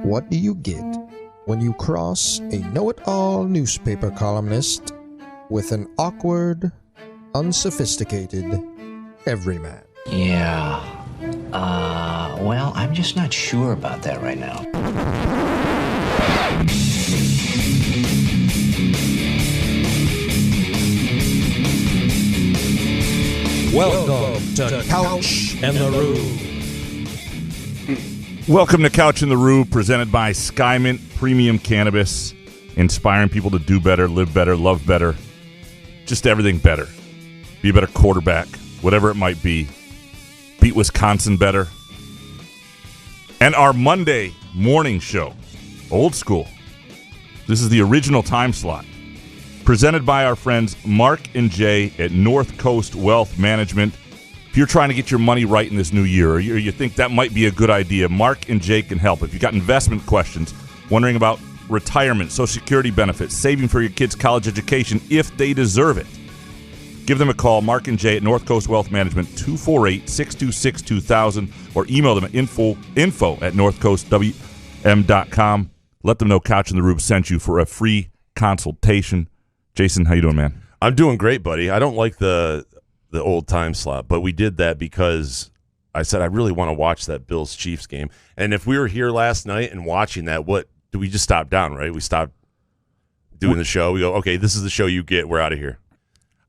What do you get when you cross a know-it-all newspaper columnist with an awkward, unsophisticated everyman? Yeah. Well, I'm just not sure about that right now. Welcome to Couch and the Roo. Welcome to Couch in the Roo, presented by Skymint Premium Cannabis, inspiring people to do better, live better, love better, just everything better. Be a better quarterback, whatever it might be. Beat Wisconsin better. And our Monday morning show, old school. This is the original time slot, presented by our friends Mark and Jay at North Coast Wealth Management. If you're trying to get your money right in this new year, or you think that might be a good idea, Mark and Jay can help. If you've got investment questions, wondering about retirement, Social Security benefits, saving for your kids' college education, if they deserve it, give them a call, Mark and Jay at North Coast Wealth Management, 248-626-2000, or email them at info at northcoastwm.com. Let them know Couch in the Roof sent you for a free consultation. Jason, how you doing, man? I'm doing great, buddy. I don't like the old time slot, but we did that because I said I really want to watch that Bills-Chiefs game. And if we were here last night and watching that, what do we just stop down, right? We stopped doing the show. We go, okay, this is the show you get. We're out of here.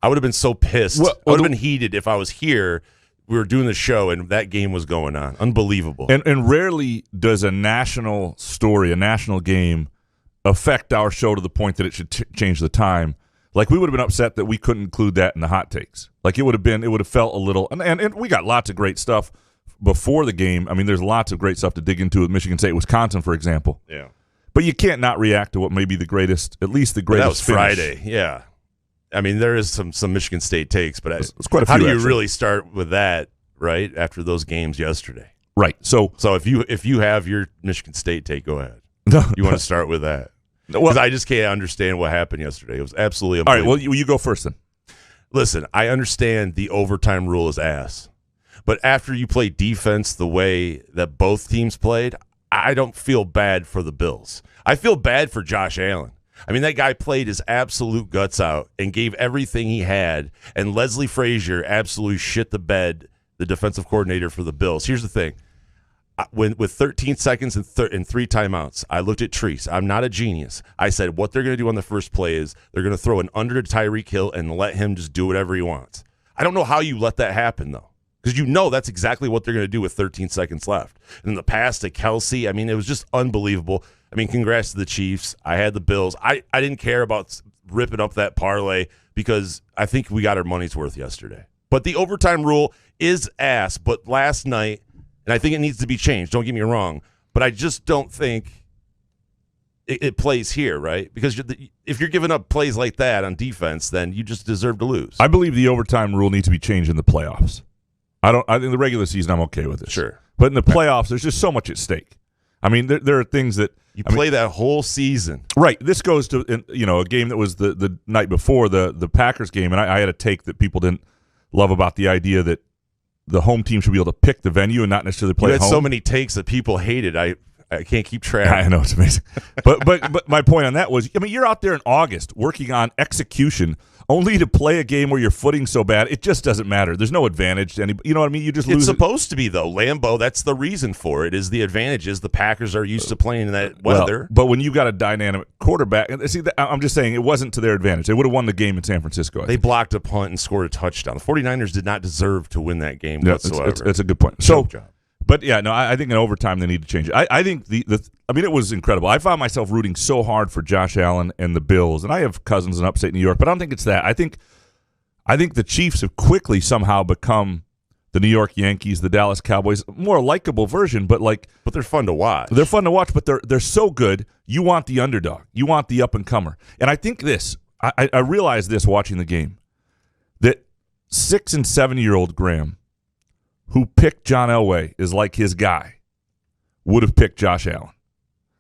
I would have been so pissed. I would have been heated if I was here. We were doing the show and that game was going on. Unbelievable. And rarely does a national story, a national game, affect our show to the point that it should change the time. Like, we would have been upset that we couldn't include that in the hot takes. Like, it would have felt a little, and we got lots of great stuff before the game. I mean, there's lots of great stuff to dig into with Michigan State, Wisconsin, for example. Yeah. But you can't not react to what may be the greatest, at least the greatest. That was finish. Friday, yeah. I mean, there is some Michigan State takes, but it's quite a few, how do you actually really start with that, right, after those games yesterday? Right. So if you have your Michigan State take, go ahead. No, you want to start with that? Because I just can't understand what happened yesterday. It was absolutely unbelievable. All right, well, you go first then. Listen, I understand the overtime rule is ass. But after you play defense the way that both teams played, I don't feel bad for the Bills. I feel bad for Josh Allen. I mean, that guy played his absolute guts out and gave everything he had, and Leslie Frazier absolutely shit the bed, the defensive coordinator for the Bills. Here's the thing. With 13 seconds and 3 timeouts, I looked at Treese. I'm not a genius. I said what they're going to do on the first play is they're going to throw an under to Tyreek Hill and let him just do whatever he wants. I don't know how you let that happen, though, because you know that's exactly what they're going to do with 13 seconds left. And then the pass to Kelsey, I mean, it was just unbelievable. I mean, congrats to the Chiefs. I had the Bills. I didn't care about ripping up that parlay because I think we got our money's worth yesterday. But the overtime rule is ass. But last night, and I think it needs to be changed, don't get me wrong, but I just don't think it plays here, right? Because if you're giving up plays like that on defense, then you just deserve to lose. I believe the overtime rule needs to be changed in the playoffs. I think the regular season, I'm okay with it. Sure. But in the playoffs, there's just so much at stake. I mean, there are things that you play that whole season. Right. This goes to a game that was the night before the Packers game, and I had a take that people didn't love about the idea that the home team should be able to pick the venue and not necessarily play you at had home. So many takes that people hated. I can't keep track. I know, it's amazing. but my point on that was, I mean, you're out there in August working on execution only to play a game where your footing's so bad, it just doesn't matter. There's no advantage to anybody. You know what I mean? You just lose. It's supposed to be, though. Lambeau, that's the reason for it, is the advantages. The Packers are used to playing in that weather. Well, but when you got a dynamic quarterback, see, I'm just saying it wasn't to their advantage. They would have won the game in San Francisco. They blocked a punt and scored a touchdown. The 49ers did not deserve to win that game whatsoever. It's a good point. So, but yeah, no, I think in overtime they need to change it. I think I mean, it was incredible. I found myself rooting so hard for Josh Allen and the Bills, and I have cousins in upstate New York, but I don't think it's that. I think the Chiefs have quickly somehow become the New York Yankees, the Dallas Cowboys, more likable version, but they're fun to watch. They're fun to watch, but they're so good. You want the underdog. You want the up and comer. And I think I realized this watching the game, that 6 and 7-year-old Graham, who picked John Elway is like his guy, would have picked Josh Allen.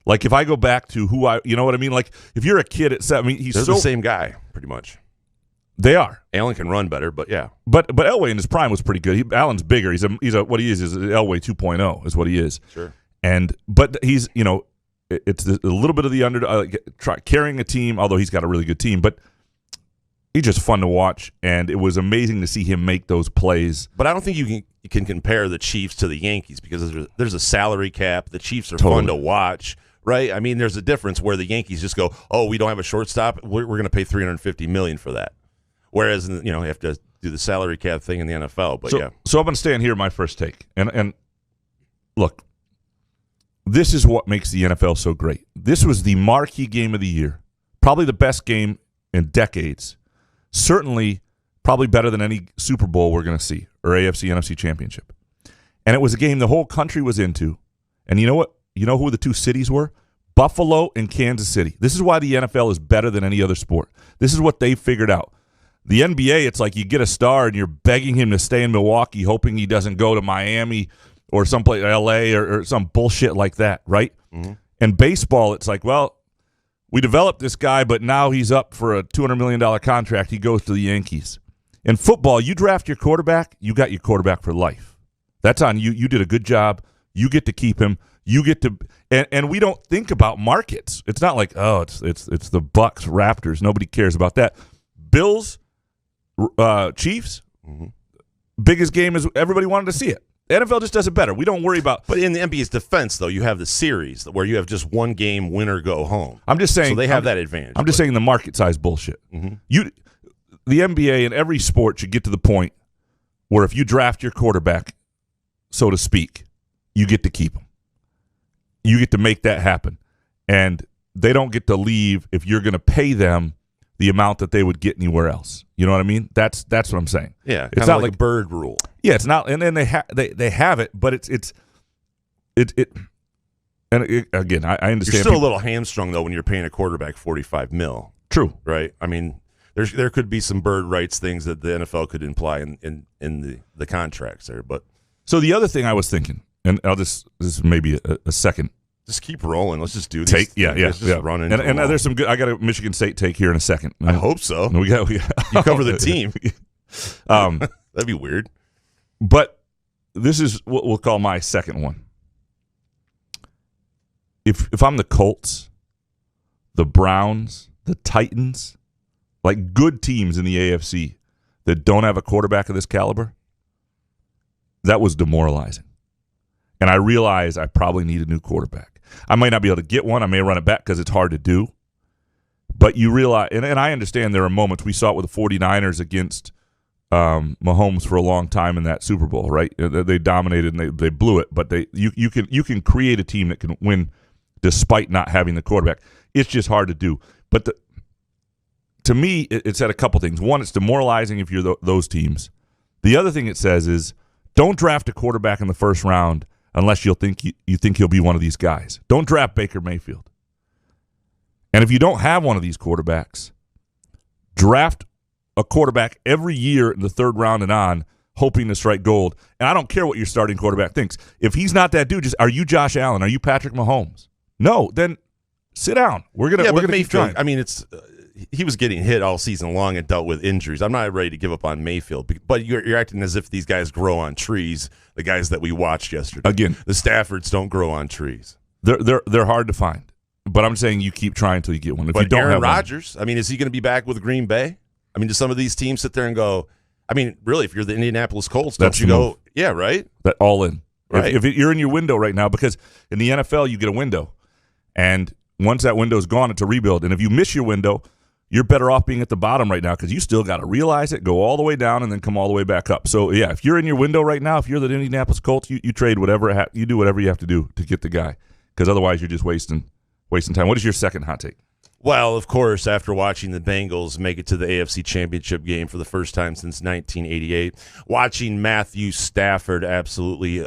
Like, if I go back to you know what I mean? Like, if you're a kid at 7, I mean, they're the same guy, pretty much. They are. Allen can run better, but yeah. But Elway in his prime was pretty good. Allen's bigger. He's what he is Elway 2.0 is what he is. Sure. But he's, it's a little bit of the under carrying a team, although he's got a really good team, but he's just fun to watch, and it was amazing to see him make those plays. But I don't think you can compare the Chiefs to the Yankees because there's a salary cap. The Chiefs are fun to watch, right? I mean, there's a difference where the Yankees just go, oh, we don't have a shortstop. We're going to pay $350 million for that. Whereas, you have to do the salary cap thing in the NFL. But so I'm going to stand here, my first take. And look, this is what makes the NFL so great. This was the marquee game of the year, probably the best game in decades. Certainly, probably better than any Super Bowl we're going to see, or AFC, NFC championship. And it was a game the whole country was into. And you know what? You know who the two cities were? Buffalo and Kansas City. This is why the NFL is better than any other sport. This is what they figured out. The NBA, it's like you get a star and you're begging him to stay in Milwaukee, hoping he doesn't go to Miami or someplace, LA or some bullshit like that, right? Mm-hmm. And baseball, it's like, well, we developed this guy, but now he's up for a $200 million contract. He goes to the Yankees. In football, you draft your quarterback, you got your quarterback for life. That's on you. You did a good job. You get to keep him. You get to, and we don't think about markets. It's not like, oh, it's the Bucks, Raptors. Nobody cares about that. Bills, Chiefs, biggest game is everybody wanted to see it. The NFL just does it better. We don't worry about. But in the NBA's defense, though, you have the series where you have just one game, win or go home. I'm just saying. So they have that advantage. I'm just saying the market size bullshit. Mm-hmm. The NBA in every sport should get to the point where if you draft your quarterback, so to speak, you get to keep him. You get to make that happen. And they don't get to leave if you're going to pay them the amount that they would get anywhere else. You know what I mean? That's what I'm saying. Yeah, it's not like a bird rule. Yeah, it's not. And then they have it, but it's again, I understand. You're still a little hamstrung though when you're paying a quarterback $45 million. True, right? I mean, there could be some bird rights things that the NFL could imply in the contracts there. But so the other thing I was thinking, and this is maybe a second. Just keep rolling. Let's just do these. Yeah. Run into and there's some good. I got a Michigan State take here in a second. I hope so. We got you cover the team. That'd be weird. But this is what we'll call my second one. If I'm the Colts, the Browns, the Titans, like good teams in the AFC that don't have a quarterback of this caliber, that was demoralizing. And I realize I probably need a new quarterback. I might not be able to get one. I may run it back because it's hard to do. But you realize, and I understand there are moments. We saw it with the 49ers against Mahomes for a long time in that Super Bowl, right? They dominated and they blew it. But you can create a team that can win despite not having the quarterback. It's just hard to do. But to me, it said a couple things. One, it's demoralizing if you're those teams. The other thing it says is don't draft a quarterback in the first round unless you think he'll be one of these guys. Don't draft Baker Mayfield. And if you don't have one of these quarterbacks, draft a quarterback every year in the third round and on, hoping to strike gold. And I don't care what your starting quarterback thinks. If he's not that dude, are you Josh Allen? Are you Patrick Mahomes? No, then sit down. We're gonna keep trying. I mean, he was getting hit all season long and dealt with injuries. I'm not ready to give up on Mayfield, but you're acting as if these guys grow on trees. The guys that we watched yesterday, again, the Staffords don't grow on trees. They're hard to find, but I'm saying you keep trying until you get one. If you don't Aaron have Rodgers, I mean, is he going to be back with Green Bay? I mean, do some of these teams sit there and go? I mean, really, if you're the Indianapolis Colts, don't you go? Yeah, right. That all in. Right. If you're in your window right now, because in the NFL you get a window, and once that window's gone, it's a rebuild. And if you miss your window, you're better off being at the bottom right now because you still got to realize it, go all the way down, and then come all the way back up. So, yeah, if you're in your window right now, if you're the Indianapolis Colts, you trade whatever you do whatever you have to do to get the guy because otherwise you're just wasting time. What is your second hot take? Well, of course, after watching the Bengals make it to the AFC Championship game for the first time since 1988, watching Matthew Stafford absolutely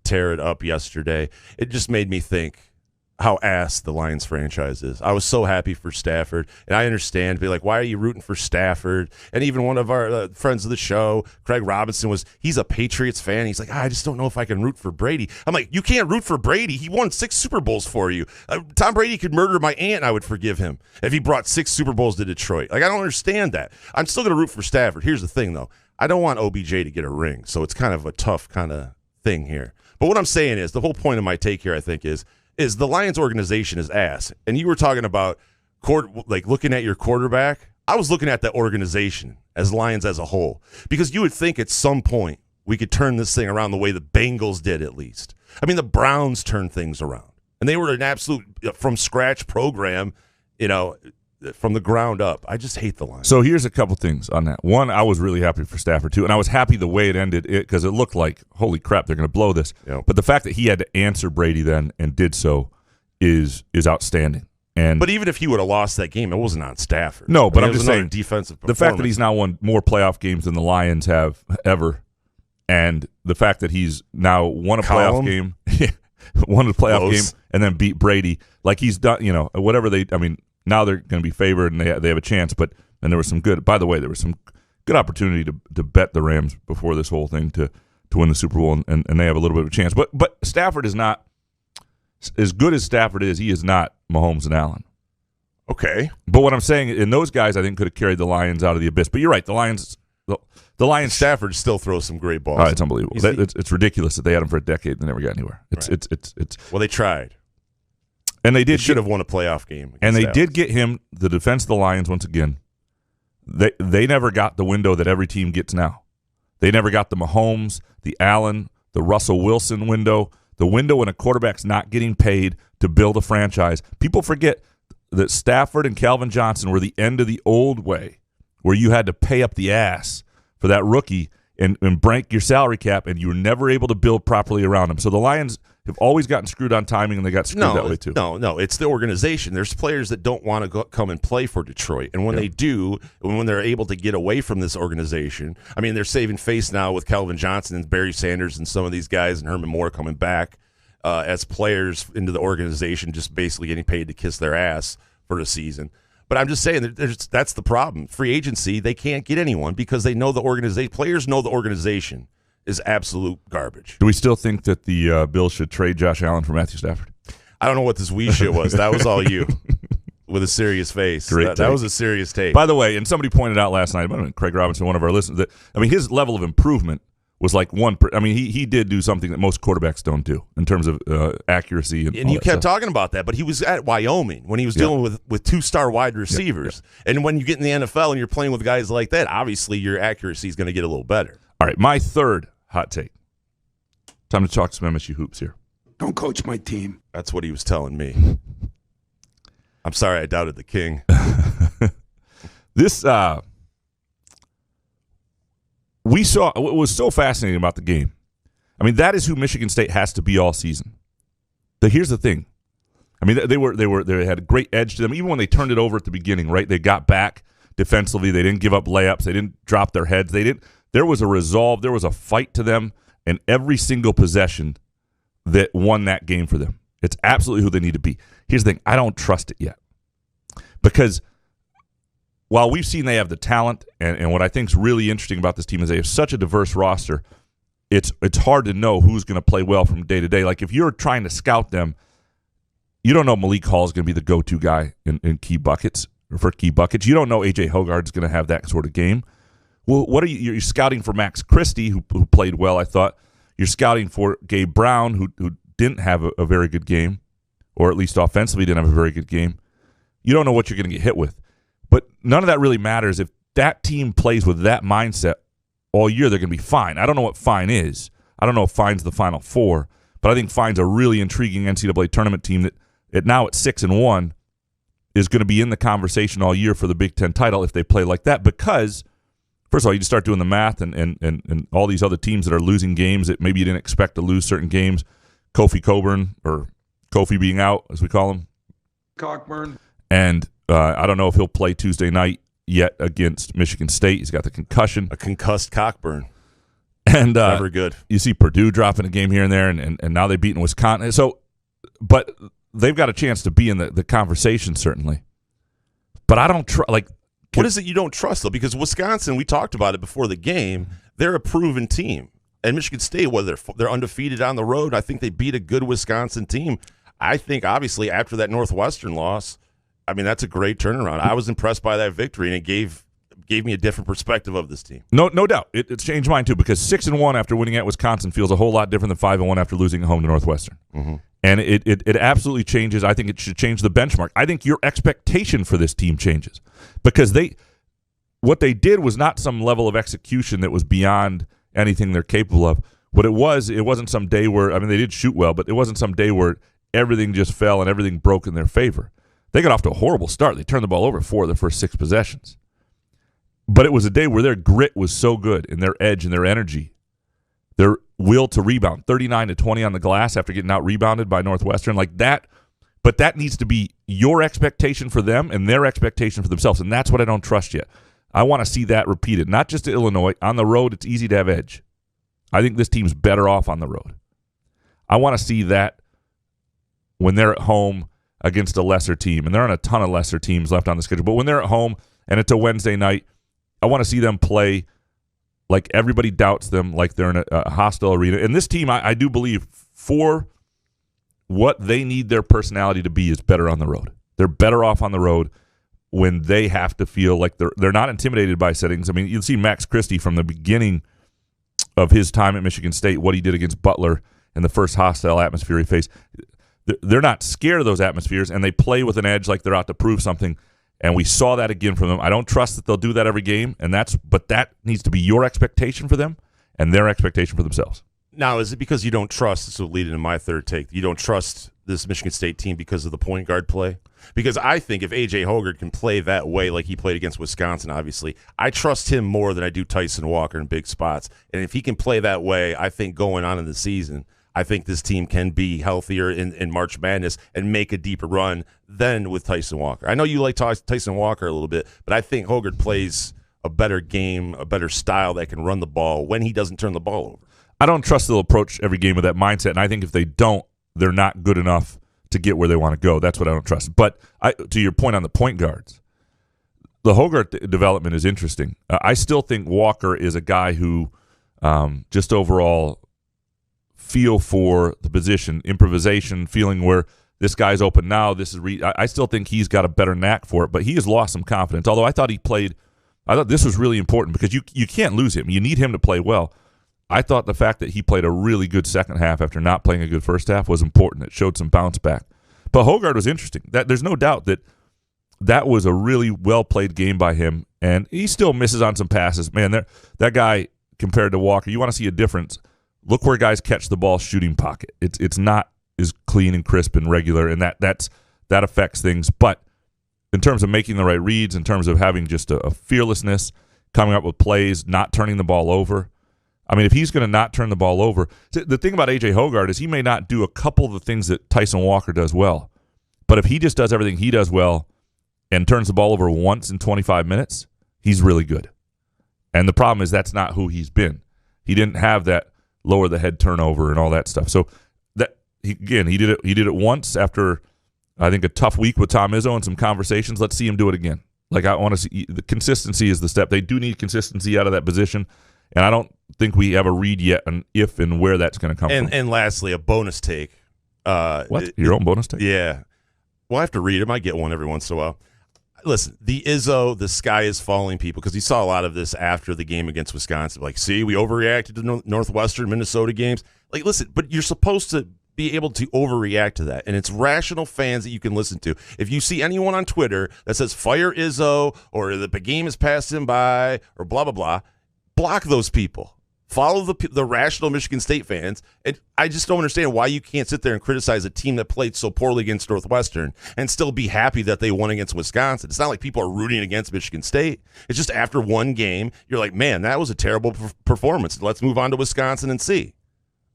tear it up yesterday, it just made me think how ass the Lions franchise is. I was so happy for Stafford, and I understand, be like, why are you rooting for Stafford? And even one of our friends of the show, Craig Robinson, he's a Patriots fan. He's like, I just don't know if I can root for Brady. I'm like, you can't root for Brady. He won 6 Super Bowls for you. Tom Brady could murder my aunt, and I would forgive him if he brought 6 Super Bowls to Detroit. Like, I don't understand that. I'm still going to root for Stafford. Here's the thing, though. I don't want OBJ to get a ring, so it's kind of a tough kind of thing here. But what I'm saying is, the whole point of my take here, I think, is is the Lions organization is ass. And you were talking about looking at your quarterback. I was looking at that organization as Lions as a whole, because you would think at some point we could turn this thing around the way the Bengals did, at least. I mean, the Browns turned things around, and they were an absolute from scratch program, from the ground up. I just hate the Lions. So here's a couple things on that. One, I was really happy for Stafford too, and I was happy the way it ended because it looked like, holy crap, they're going to blow this. Yep. But the fact that he had to answer Brady then and did so is outstanding. But even if he would have lost that game, it wasn't on Stafford. No, but I'm just saying defensive the fact that he's now won more playoff games than the Lions have ever, and the fact that he's now won a playoff game, game, and then beat Brady, like he's done, whatever now they're going to be favored and they have a chance. But there was some good. By the way, there was some good opportunity to bet the Rams before this whole thing to win the Super Bowl, and they have a little bit of a chance. But Stafford is not as good as Stafford is. He is not Mahomes and Allen. Okay. But what I'm saying, and those guys I think could have carried the Lions out of the abyss. But you're right, the Lions Stafford still throws some great balls. Oh, it's unbelievable. It's ridiculous that they had him for a decade and they never got anywhere. Well, they tried. And they should have won a playoff game. And they did get him the defense of the Lions once again. They never got the window that every team gets now. They never got the Mahomes, the Allen, the Russell Wilson window, the window when a quarterback's not getting paid to build a franchise. People forget that Stafford and Calvin Johnson were the end of the old way, where you had to pay up the ass for that rookie and break your salary cap, and you were never able to build properly around him. So the Lions have always gotten screwed on timing, and they got screwed that way too. No, it's the organization. There's players that don't want to come and play for Detroit, and when they do, when they're able to get away from this organization, I mean, they're saving face now with Calvin Johnson and Barry Sanders and some of these guys and Herman Moore coming back as players into the organization, just basically getting paid to kiss their ass for the season. But I'm just saying that's the problem. Free agency, they can't get anyone because they know the organization. Players know the organization is absolute garbage. Do we still think that the Bills should trade Josh Allen for Matthew Stafford? I don't know what this wee shit was. That was all you with a serious face. That was a serious take. By the way, and somebody pointed out last night, Craig Robinson, one of our listeners, that his level of improvement was like he did do something that most quarterbacks don't do in terms of accuracy. And you kept talking about that, but he was at Wyoming when he was dealing with two-star wide receivers. And when you get in the NFL and you're playing with guys like that, obviously your accuracy is going to get a little better. All right, my third hot take. Time to talk some MSU hoops here. Don't coach my team. That's what he was telling me. I'm sorry I doubted the king. This we saw what was so fascinating about the game. I mean, that is who Michigan State has to be all season. Here's the thing. I mean, they had a great edge to them. Even when they turned it over at the beginning, right? They got back defensively. They didn't give up layups. They didn't drop their heads. There was a resolve. There was a fight to them, and every single possession that won that game for them. It's absolutely who they need to be. Here's the thing. I don't trust it yet because while we've seen they have the talent, and what I think is really interesting about this team is they have such a diverse roster, it's hard to know who's going to play well from day to day. Like if you're trying to scout them, you don't know Malik Hall is going to be the go-to guy in key buckets or for key buckets. You don't know A.J. Hoggard is going to have that sort of game. Well, what are you're scouting for Max Christie, who played well, I thought. You're scouting for Gabe Brown, who didn't have a very good game, or at least offensively didn't have a very good game. You don't know what you're going to get hit with. But none of that really matters. If that team plays with that mindset all year, they're going to be fine. I don't know what fine is. I don't know if fine's the Final Four, but I think fine's a really intriguing NCAA tournament team that now at 6-1 is going to be in the conversation all year for the Big Ten title if they play like that. Because, first of all, you just start doing the math and all these other teams that are losing games that maybe you didn't expect to lose certain games. Kofi Coburn, or Kofi being out, as we call him. Cockburn. And I don't know if he'll play Tuesday night yet against Michigan State. He's got the concussion. A concussed Cockburn. And never good. You see Purdue dropping a game here and there, and now they've beaten Wisconsin. So, but they've got a chance to be in the conversation, certainly. But I don't what is it you don't trust, though? Because Wisconsin, we talked about it before the game, they're a proven team. And Michigan State, whether they're undefeated on the road, I think they beat a good Wisconsin team. I think, obviously, after that Northwestern loss, I mean, that's a great turnaround. I was impressed by that victory, and it gave me a different perspective of this team. No doubt. It's changed mine, too, because 6-1 after winning at Wisconsin feels a whole lot different than 5-1 after losing at home to Northwestern. Mm-hmm. And it absolutely changes. I think it should change the benchmark. I think your expectation for this team changes because what they did was not some level of execution that was beyond anything they're capable of. What it wasn't some day where, I mean, they did shoot well, but it wasn't some day where everything just fell and everything broke in their favor. They got off to a horrible start. They turned the ball over 4 of their first 6 possessions. But it was a day where their grit was so good and their edge and their energy, their will to rebound, 39-20 on the glass after getting out-rebounded by Northwestern, like that. But that needs to be your expectation for them and their expectation for themselves, and that's what I don't trust yet. I want to see that repeated, not just to Illinois. On the road, it's easy to have edge. I think this team's better off on the road. I want to see that when they're at home against a lesser team, and there aren't a ton of lesser teams left on the schedule, but when they're at home and it's a Wednesday night, I want to see them play like everybody doubts them, like they're in a hostile arena. And this team, I do believe, for what they need their personality to be, is better on the road. They're better off on the road when they have to feel like they're not intimidated by settings. I mean, you see Max Christie from the beginning of his time at Michigan State, what he did against Butler in the first hostile atmosphere he faced. They're not scared of those atmospheres, and they play with an edge like they're out to prove something. And we saw that again from them. I don't trust that they'll do that every game, but that needs to be your expectation for them and their expectation for themselves. Now, is it because you don't trust, this will lead into my third take, you don't trust this Michigan State team because of the point guard play? Because I think if A.J. Hoggard can play that way like he played against Wisconsin, obviously, I trust him more than I do Tyson Walker in big spots. And if he can play that way, I think going on in the season, I think this team can be healthier in March Madness and make a deeper run than with Tyson Walker. I know you like Tyson Walker a little bit, but I think Hoggard plays a better game, a better style that can run the ball when he doesn't turn the ball over. I don't trust they'll approach every game with that mindset, and I think if they don't, they're not good enough to get where they want to go. That's what I don't trust. But to your point on the point guards, the Hoggard development is interesting. I still think Walker is a guy who just overall feel for the position, improvisation, feeling where this guy's open now. I still think he's got a better knack for it, but he has lost some confidence. Although I thought this was really important because you can't lose him. You need him to play well. I thought the fact that he played a really good second half after not playing a good first half was important. It showed some bounce back. But Hoggard was interesting. There's no doubt that was a really well-played game by him, and he still misses on some passes. Man, that guy compared to Walker, you want to see a difference. Look where guys catch the ball shooting pocket. It's not as clean and crisp and regular, and that affects things. But in terms of making the right reads, in terms of having just a fearlessness, coming up with plays, not turning the ball over. I mean, if he's going to not turn the ball over, the thing about A.J. Hoggard is he may not do a couple of the things that Tyson Walker does well, but if he just does everything he does well and turns the ball over once in 25 minutes, he's really good. And the problem is that's not who he's been. He didn't have that lower the head turnover and all that stuff. So he did it once after, I think, a tough week with Tom Izzo and some conversations. Let's see him do it again. Like, I want to see the consistency is the step. They do need consistency out of that position, and I don't think we have a read yet on if and where that's going to come from. And lastly, a bonus take. What? Your own bonus take? Yeah. Well, I have to read it. I might get one every once in a while. Listen, the Izzo, the sky is falling people, because you saw a lot of this after the game against Wisconsin. Like, see, we overreacted to Northwestern, Minnesota games. Like, listen, but you're supposed to be able to overreact to that, and it's rational fans that you can listen to. If you see anyone on Twitter that says fire Izzo or the game has passed him by or blah, blah, blah, block those people. Follow the rational Michigan State fans. And I just don't understand why you can't sit there and criticize a team that played so poorly against Northwestern and still be happy that they won against Wisconsin. It's not like people are rooting against Michigan State. It's just after one game, you're like, man, that was a terrible performance. Let's move on to Wisconsin and see.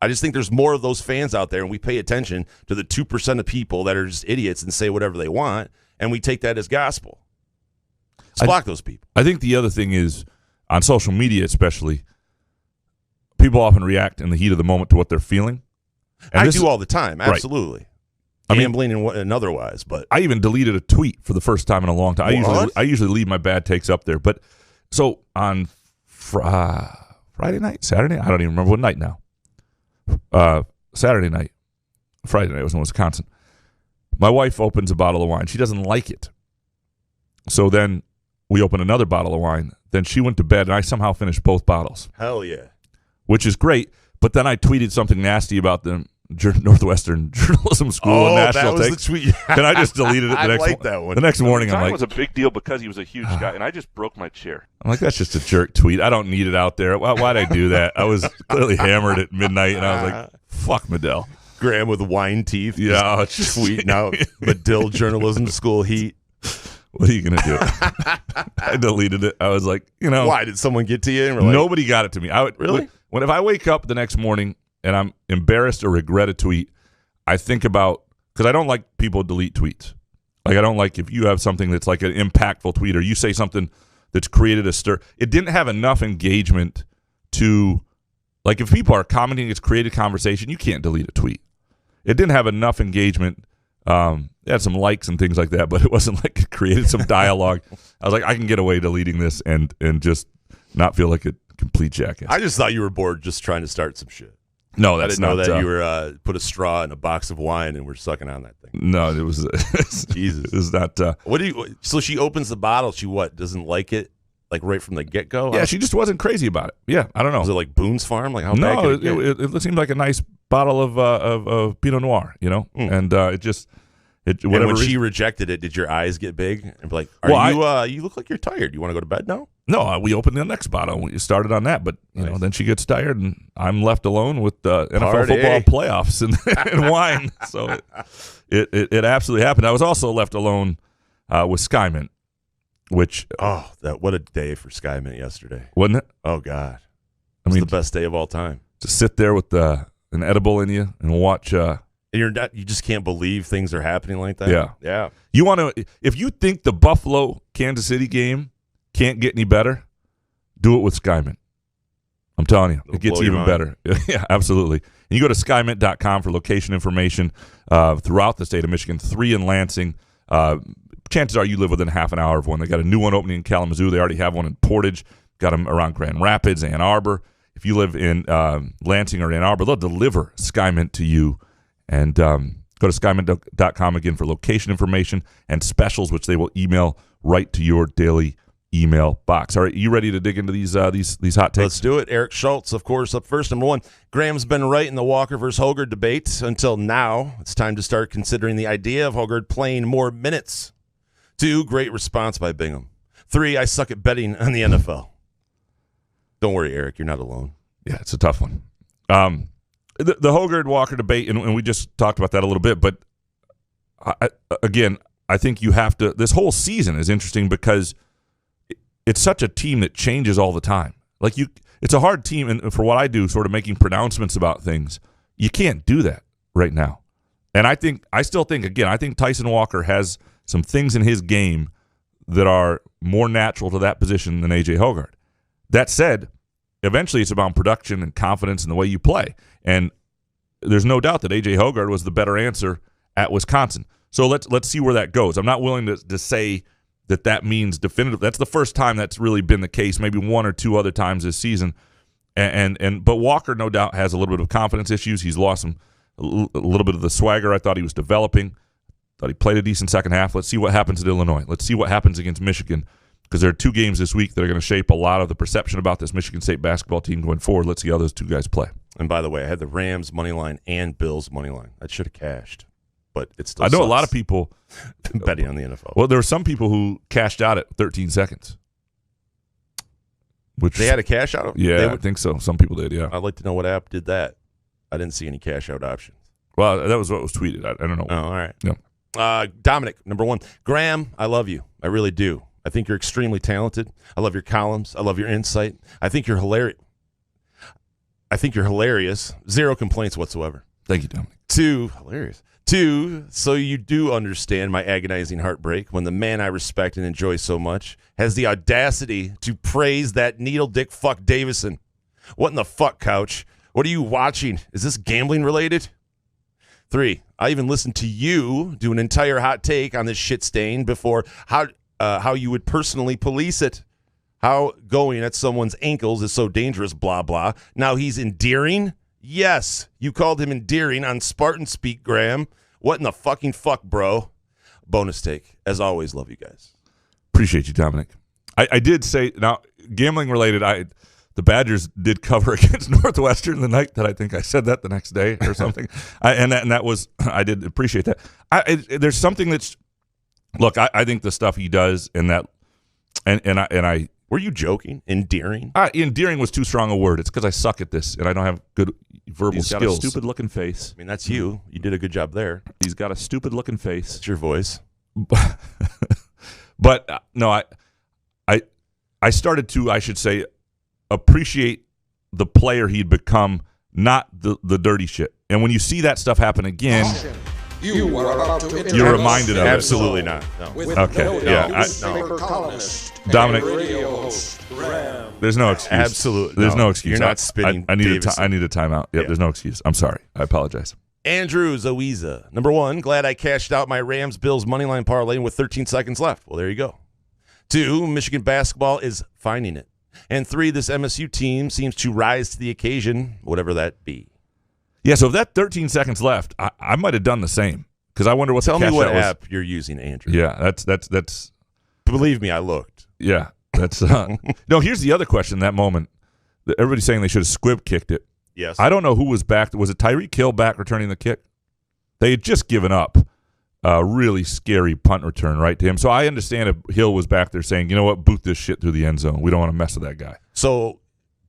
I just think there's more of those fans out there, and we pay attention to the 2% of people that are just idiots and say whatever they want, and we take that as gospel. Let's block those people. I think the other thing is, on social media especially, people often react in the heat of the moment to what they're feeling. And I do all the time, absolutely. Right. Gambling and otherwise, but I even deleted a tweet for the first time in a long time. I usually leave my bad takes up there, but so on Friday night, Saturday, I don't even remember what night now. Saturday night, Friday night, I was in Wisconsin. My wife opens a bottle of wine. She doesn't like it, so then we open another bottle of wine. Then she went to bed, and I somehow finished both bottles. Hell yeah. Which is great, but then I tweeted something nasty about them Northwestern Journalism School national that was take. the tweet. And I just deleted it the next like that one. The next morning, I'm It like, was a big deal because he was a huge guy, and I just broke my chair. that's just a jerk tweet. I don't need it out there. Why'd I do that? I was clearly hammered at midnight, and I was like, fuck Medill. Graham with wine teeth. Yeah, it's just tweeting out Medill Journalism School heat. What are you going to do? I deleted it. I was like, Why? Did someone get to you? And like, nobody got it to me. Really? If I wake up the next morning and I'm embarrassed or regret a tweet, I think about, because I don't like people delete tweets. Like, I don't like if you have something that's like an impactful tweet or you say something that's created a stir. It didn't have enough engagement to, like, if people are commenting, it's created conversation, you can't delete a tweet. It didn't have enough engagement. It had some likes and things like that, but it wasn't like it created some dialogue. I was like, I can get away deleting this and just not feel like a complete jackass. I just thought you were bored just trying to start some shit. No, I that's didn't know not. that you were put a straw in a box of wine and were sucking on that thing. No, it was. Jesus, it was not. What do you? So she opens the bottle. She doesn't like it, like right from the get go. Yeah, she just wasn't crazy about it. Yeah, I don't know. Was it like Boone's Farm? Like how bad no, could it it seemed like a nice bottle of Pinot Noir, and it just. And when she rejected it, did your eyes get big and be like, you look like you're tired. You want to go to bed now? No, we opened the next bottle. We started on that, but then she gets tired, and I'm left alone with NFL football playoffs and wine. So it absolutely happened. I was also left alone with Skymint, which what a day for Skymint yesterday, wasn't it? Oh God, it was the best day of all time. To sit there with an edible in you and watch. You just can't believe things are happening like that. Yeah. You want to, if you think the Buffalo Kansas City game can't get any better, do it with Skymint. I'm telling you, it gets even better. Yeah, absolutely. And you go to skymint.com for location information throughout the state of Michigan, 3 in Lansing. Chances are you live within half an hour of one. They got a new one opening in Kalamazoo. They already have one in Portage. Got them around Grand Rapids, Ann Arbor. If you live in Lansing or Ann Arbor, they'll deliver Skymint to you. And go to skymint.com again for location information and specials, which they will email right to your daily email box. All right, you ready to dig into these hot takes? Let's do it. Eric Schultz, of course, up first. Number 1, Graham's been right in the Walker versus Hogard debate until now. It's time to start considering the idea of Hogard playing more minutes. 2, great response by Bingham. 3, I suck at betting on the NFL. Don't worry, Eric, you're not alone. Yeah, it's a tough one. The Hogard-Walker debate, and we just talked about that a little bit, but I think you have to – this whole season is interesting because it's such a team that changes all the time. Like it's a hard team, and for what I do, sort of making pronouncements about things, you can't do that right now. And I still think Tyson Walker has some things in his game that are more natural to that position than A.J. Hogard. That said, eventually it's about production and confidence in the way you play. And there's no doubt that A.J. Hogard was the better answer at Wisconsin. So let's see where that goes. I'm not willing to say that means definitive. That's the first time that's really been the case, maybe 1 or 2 other times this season. But Walker, no doubt, has a little bit of confidence issues. He's lost a little bit of the swagger I thought he was developing. Thought he played a decent second half. Let's see what happens at Illinois. Let's see what happens against Michigan, because there are 2 games this week that are going to shape a lot of the perception about this Michigan State basketball team going forward. Let's see how those 2 guys play. And by the way, I had the Rams money line and Bills money line. I should have cashed, but it's still. I know a lot of people betting on the NFL. Well, there were some people who cashed out at 13 seconds. Which they had a cash out? Yeah, I think so. Some people did, yeah. I'd like to know what app did that. I didn't see any cash out options. Well, that was what was tweeted. I don't know. Oh, all right. Yeah. Dominic, number 1. Graham, I love you. I really do. I think you're extremely talented. I love your columns. I love your insight. I think you're hilarious. 0 complaints whatsoever. Thank you, Dominic. 2, hilarious. 2, so you do understand my agonizing heartbreak when the man I respect and enjoy so much has the audacity to praise that needle dick fuck Davison. What in the fuck, Couch? What are you watching? Is this gambling related? 3, I even listened to you do an entire hot take on this shit stain before how you would personally police it. How going at someone's ankles is so dangerous, blah, blah. Now he's endearing? Yes, you called him endearing on Spartan Speak, Graham. What in the fucking fuck, bro? Bonus take. As always, love you guys. Appreciate you, Dominic. I did say, now, gambling related, the Badgers did cover against Northwestern the night that I think I said that the next day or something. And that was, I did appreciate that. There's something that's, look, I think the stuff he does and that, and I Were you joking? Endearing? Endearing was too strong a word. It's because I suck at this and I don't have good verbal He's got skills. a stupid-looking face. I mean, that's you. You did a good job there. He's got a stupid-looking face. It's your voice. But no, I started to, I should say, appreciate the player he'd become, not the dirty shit. And when you see that stuff happen again, You are about to you're reminded of it. Absolutely not. No. Okay, yeah. Dominic, there's no excuse. Absolutely. There's no excuse. You're not spitting I need Davison. I need a timeout. Yep, Yeah. there's no excuse. I'm sorry. I apologize. Andrew Zoiza. Number 1, glad I cashed out my Rams-Bills moneyline parlay with 13 seconds left. Well, there you go. 2, Michigan basketball is finding it. And 3, this MSU team seems to rise to the occasion, whatever that be. Yeah, so if that 13 seconds left, I might have done the same because I wonder what Tell the me cash what out was. app you're using, Andrew. Yeah, that's Believe me, I looked. yeah, that's no. Here's the other question. That moment, everybody's saying they should have squib kicked it. Yes. I don't know who was back. Was it Tyreek Hill back returning the kick? They had just given up a really scary punt return right to him. So I understand if Hill was back there saying, you know what, boot this shit through the end zone. We don't want to mess with that guy. So,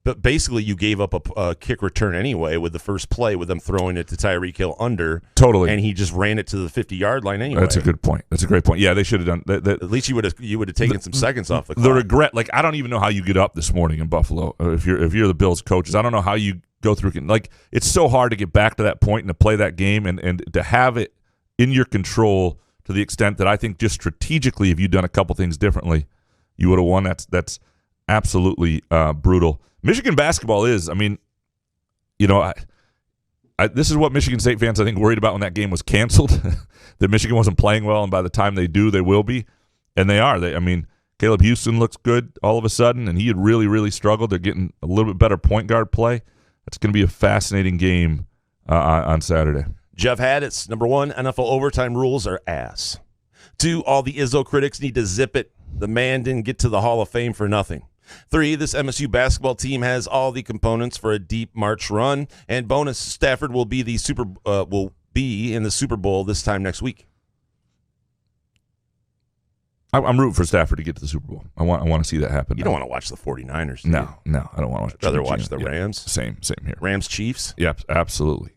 but basically you gave up a kick return anyway with the first play with them throwing it to Tyreek Hill under. Totally. And he just ran it to the 50-yard line anyway. That's a good point. That's a great point. Yeah, they should have done that. At least you would have taken some seconds off the clock. The regret, like I don't even know how you get up this morning in Buffalo. If you're the Bills coaches, I don't know how you go through. Like it's so hard to get back to that point and to play that game and to have it in your control to the extent that I think just strategically, if you'd done a couple things differently, you would have won. That's absolutely brutal. Michigan basketball is. I mean, you know, this is what Michigan State fans I think worried about when that game was canceled. That Michigan wasn't playing well, and by the time they do, they will be, and they are. I mean, Caleb Houston looks good all of a sudden, and he had really struggled. They're getting a little bit better point guard play. It's going to be a fascinating game on Saturday. Jeff Haddis, number 1, NFL overtime rules are ass. 2, all the Izzo critics need to zip it. The man didn't get to the Hall of Fame for nothing. 3, this MSU basketball team has all the components for a deep March run. And bonus, Stafford will be in the Super Bowl this time next week. I'm rooting for Stafford to get to the Super Bowl. I want to see that happen. You don't want to watch the 49ers, do you? No, I don't want to watch. I'd rather watch the Rams. Same here. Rams Chiefs. Yep, absolutely.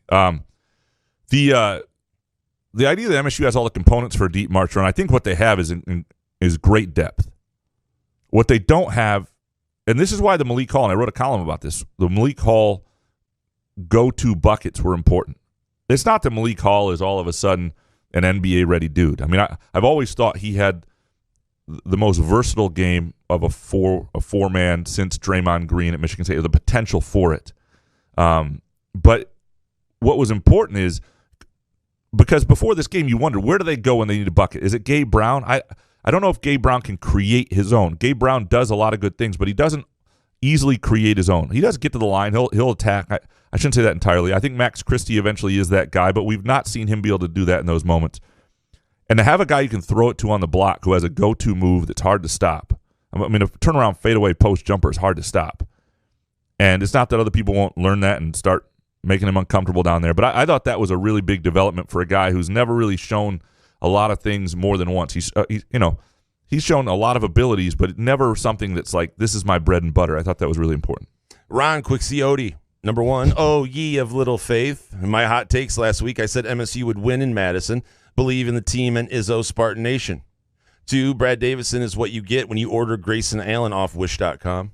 The idea that MSU has all the components for a deep March run, I think what they have is great depth. What they don't have, and this is why the Malik Hall, and I wrote a column about this, the Malik Hall go-to buckets were important. It's not that Malik Hall is all of a sudden an NBA-ready dude. I mean, I've always thought he had the most versatile game of a four-man since Draymond Green at Michigan State, or the potential for it. But what was important is, because before this game, you wondered, where do they go when they need a bucket? Is it Gabe Brown? I don't know if Gabe Brown can create his own. Gabe Brown does a lot of good things, but he doesn't easily create his own. He does get to the line. He'll attack. I shouldn't say that entirely. I think Max Christie eventually is that guy, but we've not seen him be able to do that in those moments. And to have a guy you can throw it to on the block who has a go-to move that's hard to stop. I mean, a turnaround fadeaway post jumper is hard to stop. And it's not that other people won't learn that and start making him uncomfortable down there. But I thought that was a really big development for a guy who's never really shown a lot of things more than once. He's shown a lot of abilities, but never something that's like, this is my bread and butter. I thought that was really important. Ron Quixiote, number 1, oh, ye of little faith. In my hot takes last week, I said MSU would win in Madison. Believe in the team and Izzo Spartan Nation. 2, Brad Davison is what you get when you order Grayson Allen off Wish.com.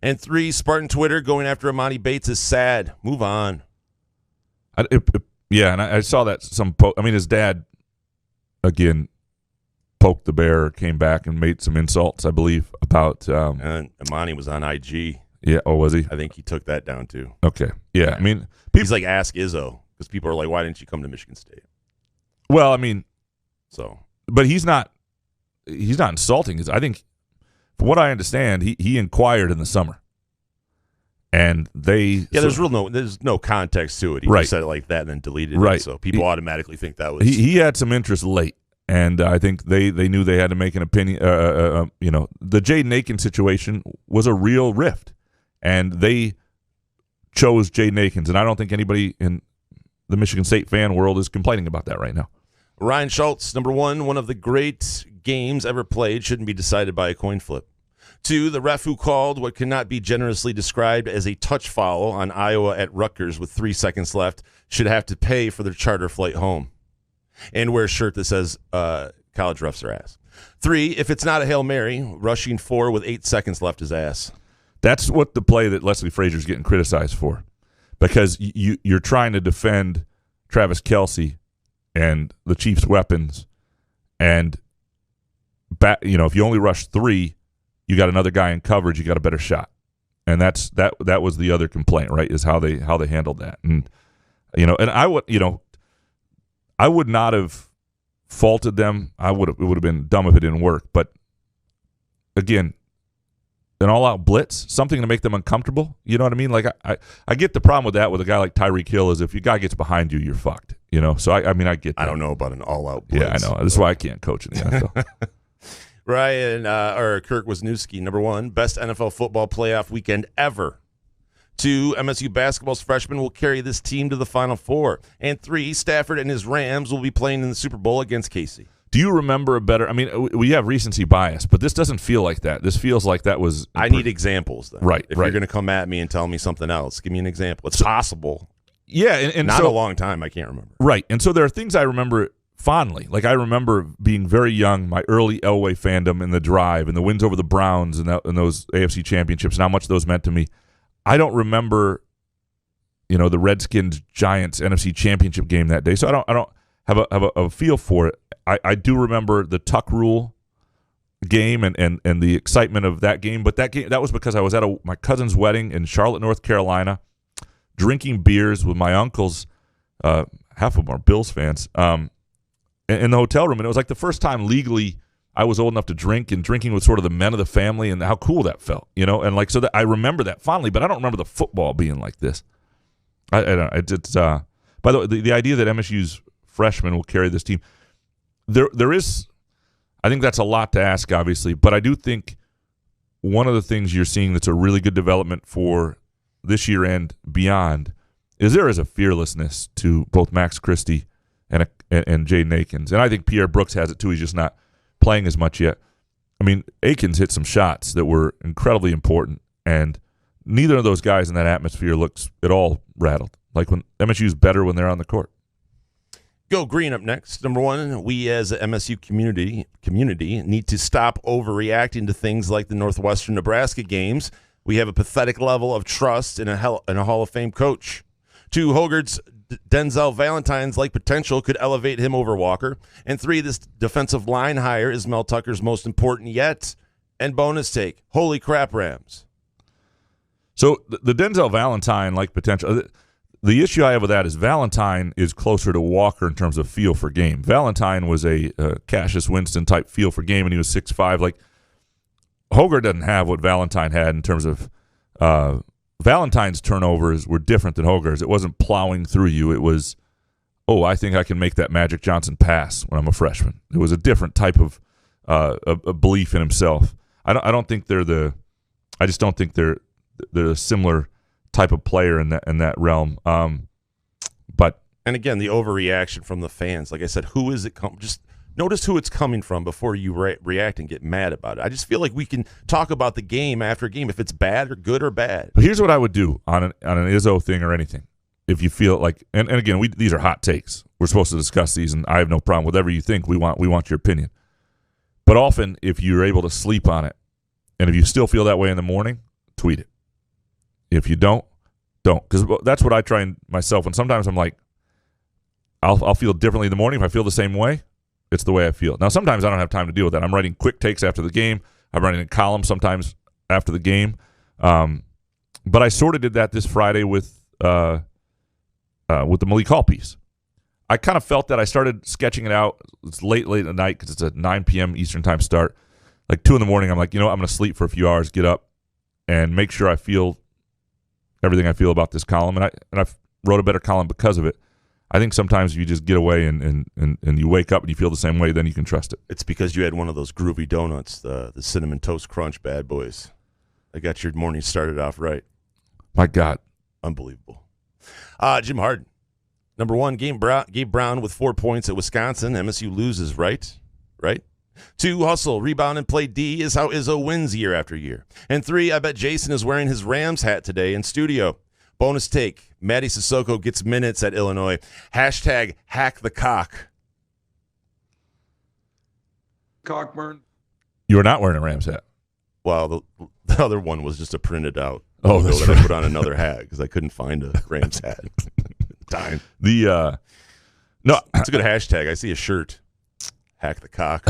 And 3, Spartan Twitter going after Amani Bates is sad. Move on. Yeah, and I saw that his dad, again, poked the bear, came back and made some insults, I believe, about... and Amani was on IG. Yeah, oh, was he? I think he took that down, too. Okay, yeah. I mean... He's like, ask Izzo, because people are like, why didn't you come to Michigan State? Well, I mean... So... But he's not insulting. I think, from what I understand, he inquired in the summer. And they... Yeah, there's no context to it. He just said it like that and then deleted it. So people automatically think that was... He had some interest late. And I think they knew they had to make an opinion. The Jaden Aiken situation was a real rift. and they chose Jaden Akins, and I don't think anybody in the Michigan State fan world is complaining about that right now. Ryan Schultz, number one of the great games ever played shouldn't be decided by a coin flip. 2, the ref who called what cannot be generously described as a touch foul on Iowa at Rutgers with 3 seconds left should have to pay for their charter flight home and wear a shirt that says college refs are ass. 3, if it's not a Hail Mary, rushing 4 with 8 seconds left is ass. That's what the play that Leslie Frazier's getting criticized for, because you're trying to defend Travis Kelce and the Chiefs' weapons, and if you only rush 3, you got another guy in coverage, you got a better shot, and that was the other complaint, right? Is how they handled that, and I would not have faulted them. It would have been dumb if it didn't work, but again, an all-out blitz, something to make them uncomfortable. You know what I mean? Like I get the problem with that with a guy like Tyreek Hill is if your guy gets behind you, you're fucked. So I get that. I don't know about an all-out blitz. Yeah, I know. This is why I can't coach in the NFL. Kirk Wisniewski, number 1, best NFL football playoff weekend ever. 2, MSU basketball's freshmen will carry this team to the Final Four. And 3, Stafford and his Rams will be playing in the Super Bowl against Casey. Do you remember a better – I mean, we have recency bias, but this doesn't feel like that. This feels like that was – I need examples, then. Right, If you're going to come at me and tell me something else, give me an example. It's possible. Yeah. And not a long time. I can't remember. Right. And so there are things I remember fondly. Like I remember being very young, my early Elway fandom in the drive and the wins over the Browns and those AFC championships and how much those meant to me. I don't remember, the Redskins Giants NFC championship game that day. So I don't have a feel for it. I do remember the Tuck Rule game and the excitement of that game, but that was because I was at my cousin's wedding in Charlotte, North Carolina, drinking beers with my uncles. Half of them are Bills fans. In the hotel room, and it was like the first time legally I was old enough to drink, and drinking with sort of the men of the family, and how cool that felt, and like so that I remember that fondly, but I don't remember the football being like this. I don't. It's by the way, the idea that MSU's freshmen will carry this team, there is, I think that's a lot to ask, obviously, but I do think one of the things you're seeing that's a really good development for this year and beyond is there is a fearlessness to both Max Christie and Jaden Akins. And I think Pierre Brooks has it too. He's just not playing as much yet. I mean, Akins hit some shots that were incredibly important, and neither of those guys in that atmosphere looks at all rattled. Like when MSU's better when they're on the court. Go Green up next. Number 1, we as a MSU community need to stop overreacting to things like the Northwestern Nebraska games. We have a pathetic level of trust in a Hall of Fame coach. 2, Hogarth's Denzel Valentine's like potential could elevate him over Walker. And 3, this defensive line hire is Mel Tucker's most important yet. And bonus take, holy crap, Rams. So the Denzel Valentine like potential. The issue I have with that is Valentine is closer to Walker in terms of feel for game. Valentine was a Cassius Winston type feel for game, and he was 6'5". Like Hogarth doesn't have what Valentine had in terms of Valentine's turnovers were different than Hogarth's. It wasn't plowing through you. It was, I think I can make that Magic Johnson pass when I'm a freshman. It was a different type of a belief in himself. I just don't think they're a similar type of player in that realm. But again, the overreaction from the fans. Like I said, who is it? Just notice who it's coming from before you react and get mad about it. I just feel like we can talk about the game after game if it's bad or good or bad. But here's what I would do on an Izzo thing or anything. If you feel like, and again, these are hot takes. We're supposed to discuss these, and I have no problem. Whatever you think, we want your opinion. But often, if you're able to sleep on it, and if you still feel that way in the morning, tweet it. If you don't. Because that's what I try and myself. And sometimes I'm like, I'll feel differently in the morning. If I feel the same way, it's the way I feel. Now, sometimes I don't have time to deal with that. I'm writing quick takes after the game. I'm writing a column sometimes after the game. But I sort of did that this Friday with the Malik Hall piece. I kind of felt that I started sketching it out. It's late at night because it's a 9 p.m. Eastern time start. Like 2 in the morning, I'm like, I'm going to sleep for a few hours, get up, and make sure I feel everything I feel about this column. And I wrote a better column because of it. I think sometimes if you just get away and you wake up and you feel the same way, then you can trust it. It's because you had one of those groovy donuts, the Cinnamon Toast Crunch bad boys. That got your morning started off right. My God. Unbelievable. Jim Harden. Number 1, Gabe Brown with 4 points at Wisconsin. MSU loses, right? 2, hustle, rebound, and play D is how Izzo wins year after year. And 3, I bet Jason is wearing his Rams hat today in studio. Bonus take, Matty Sissoko gets minutes at Illinois. Hashtag hack the cock. Cockburn. You were not wearing a Rams hat. Well, the other one was just a printed out. Oh, that's that right. I put on another hat because I couldn't find a Rams hat. Time. No, It's a good hashtag. I see a shirt. Hack the cock.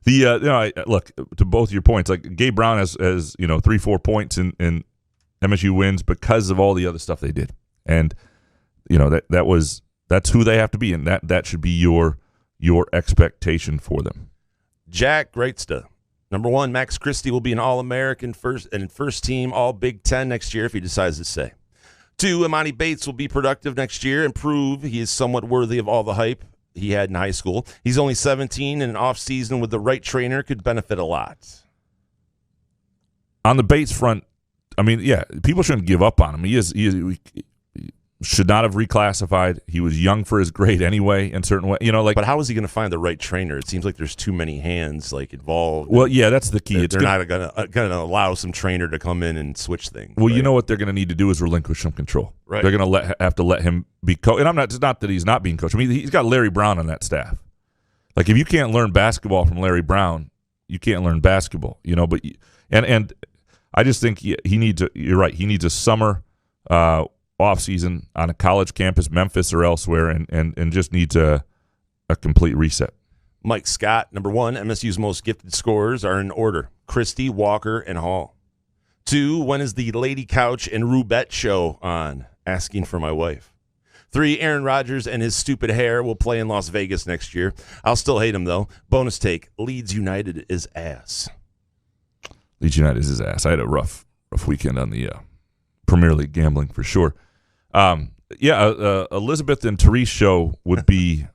Look, to both your points, like Gabe Brown has 3-4 points in MSU wins because of all the other stuff they did, and that's who they have to be, and that should be your expectation for them. Jack Greatsta. Number 1, Max Christie will be an All-American first team All Big Ten next year if he decides to stay. 2, Imani Bates will be productive next year and prove he is somewhat worthy of all the hype he had in high school. He's only 17, and an off-season with the right trainer could benefit a lot. On the Bates front, I mean, yeah, people shouldn't give up on him. He should not have reclassified. He was young for his grade anyway, in certain way. But how is he going to find the right trainer? It seems like there's too many hands involved. Well, yeah, that's the key. They're not going to allow some trainer to come in and switch things. Well, right? you know what they're going to need to do is relinquish some control. Right. They're going to have to let him be coach. And it's not that he's not being coached. I mean, he's got Larry Brown on that staff. Like, if you can't learn basketball from Larry Brown, you can't learn basketball. But and I just think he needs. You're right. He needs a summer off season on a college campus, Memphis or elsewhere, and just needs a complete reset. Mike Scott, number 1, MSU's most gifted scorers are in order: Christie, Walker, and Hall. 2, when is the Lady Couch and Roulette show on? Asking for my wife. 3, Aaron Rodgers and his stupid hair will play in Las Vegas next year. I'll still hate him, though. Bonus take, Leeds United is ass. Leeds United is his ass. I had a rough weekend on the Premier League gambling for sure. Elizabeth and Therese show would be.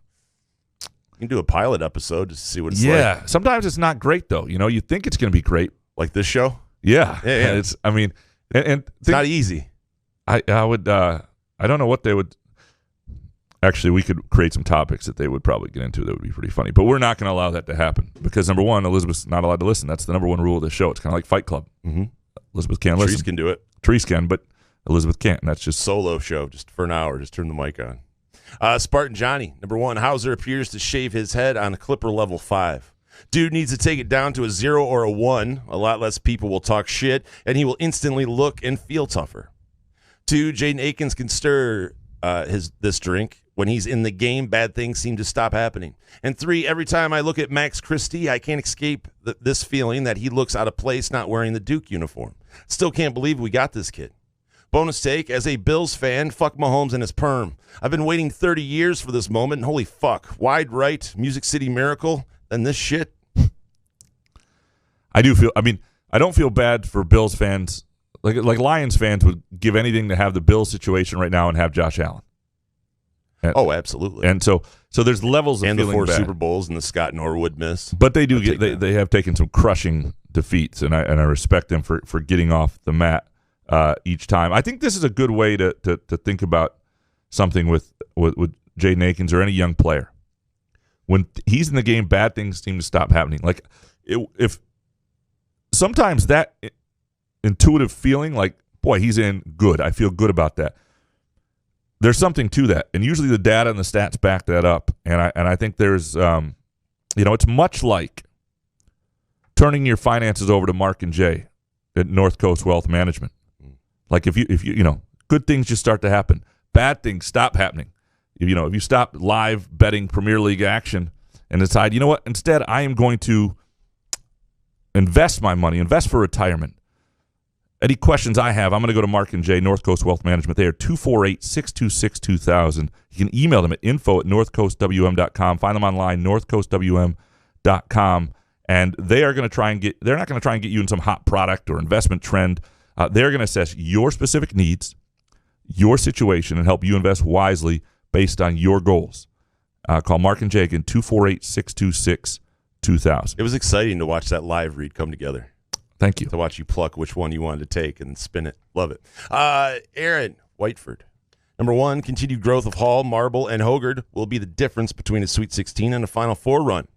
You can do a pilot episode just to see what it's like. Yeah, sometimes it's not great though. You think it's going to be great, Like this show? Yeah. It's not easy. I would. I don't know what they would. Actually, we could create some topics that they would probably get into that would be pretty funny. But we're not going to allow that to happen because, number 1, Elizabeth's not allowed to listen. That's the number 1 rule of the show. It's kind of like Fight Club. Mm-hmm. Elizabeth can't listen. Therese can do it. Therese can, but Elizabeth can't. And that's just solo show, just for an hour. Just turn the mic on. Spartan Johnny, number 1, Hauser appears to shave his head on Clipper level 5. Dude needs to take it down to a 0 or a 1. A lot less people will talk shit, and he will instantly look and feel tougher. 2, Jaden Akins can stir this drink. When he's in the game, bad things seem to stop happening. And 3, every time I look at Max Christie, I can't escape this feeling that he looks out of place not wearing the Duke uniform. Still can't believe we got this kid. Bonus take, as a Bills fan, fuck Mahomes and his perm. I've been waiting 30 years for this moment, and holy fuck. Wide right, Music City Miracle, and this shit. I don't feel bad for Bills fans. Like Lions fans would give anything to have the Bills situation right now and have Josh Allen. Oh, absolutely. And so there's levels of and the feeling 4 bad. Super Bowls and the Scott Norwood miss. But they do they have taken some crushing defeats, and I respect them for getting off the mat each time. I think this is a good way to think about something with Jaden Akins or any young player. When he's in the game, bad things seem to stop happening. Like if sometimes that intuitive feeling, like, boy, he's in good. I feel good about that. There's something to that, and usually the data and the stats back that up. And I think there's, it's much like turning your finances over to Mark and Jay at North Coast Wealth Management. Like if you good things just start to happen, bad things stop happening. If you stop live betting Premier League action and decide, you know what, instead I am going to invest my money, invest for retirement. Any questions I have, I'm going to go to Mark and Jay, North Coast Wealth Management. They are 248-626-2000. You can email them at info@northcoastwm.com. Find them online, northcoastwm.com. And they are going to they're not going to try and get you in some hot product or investment trend. They're going to assess your specific needs, your situation, and help you invest wisely based on your goals. Call Mark and Jay again, 248-626-2000. It was exciting to watch that live read come together. Thank you. To watch you pluck which one you wanted to take and spin it. Love it. Aaron Whiteford. Number 1, continued growth of Hall, Marble, and Hoggard will be the difference between a Sweet 16 and a Final Four run.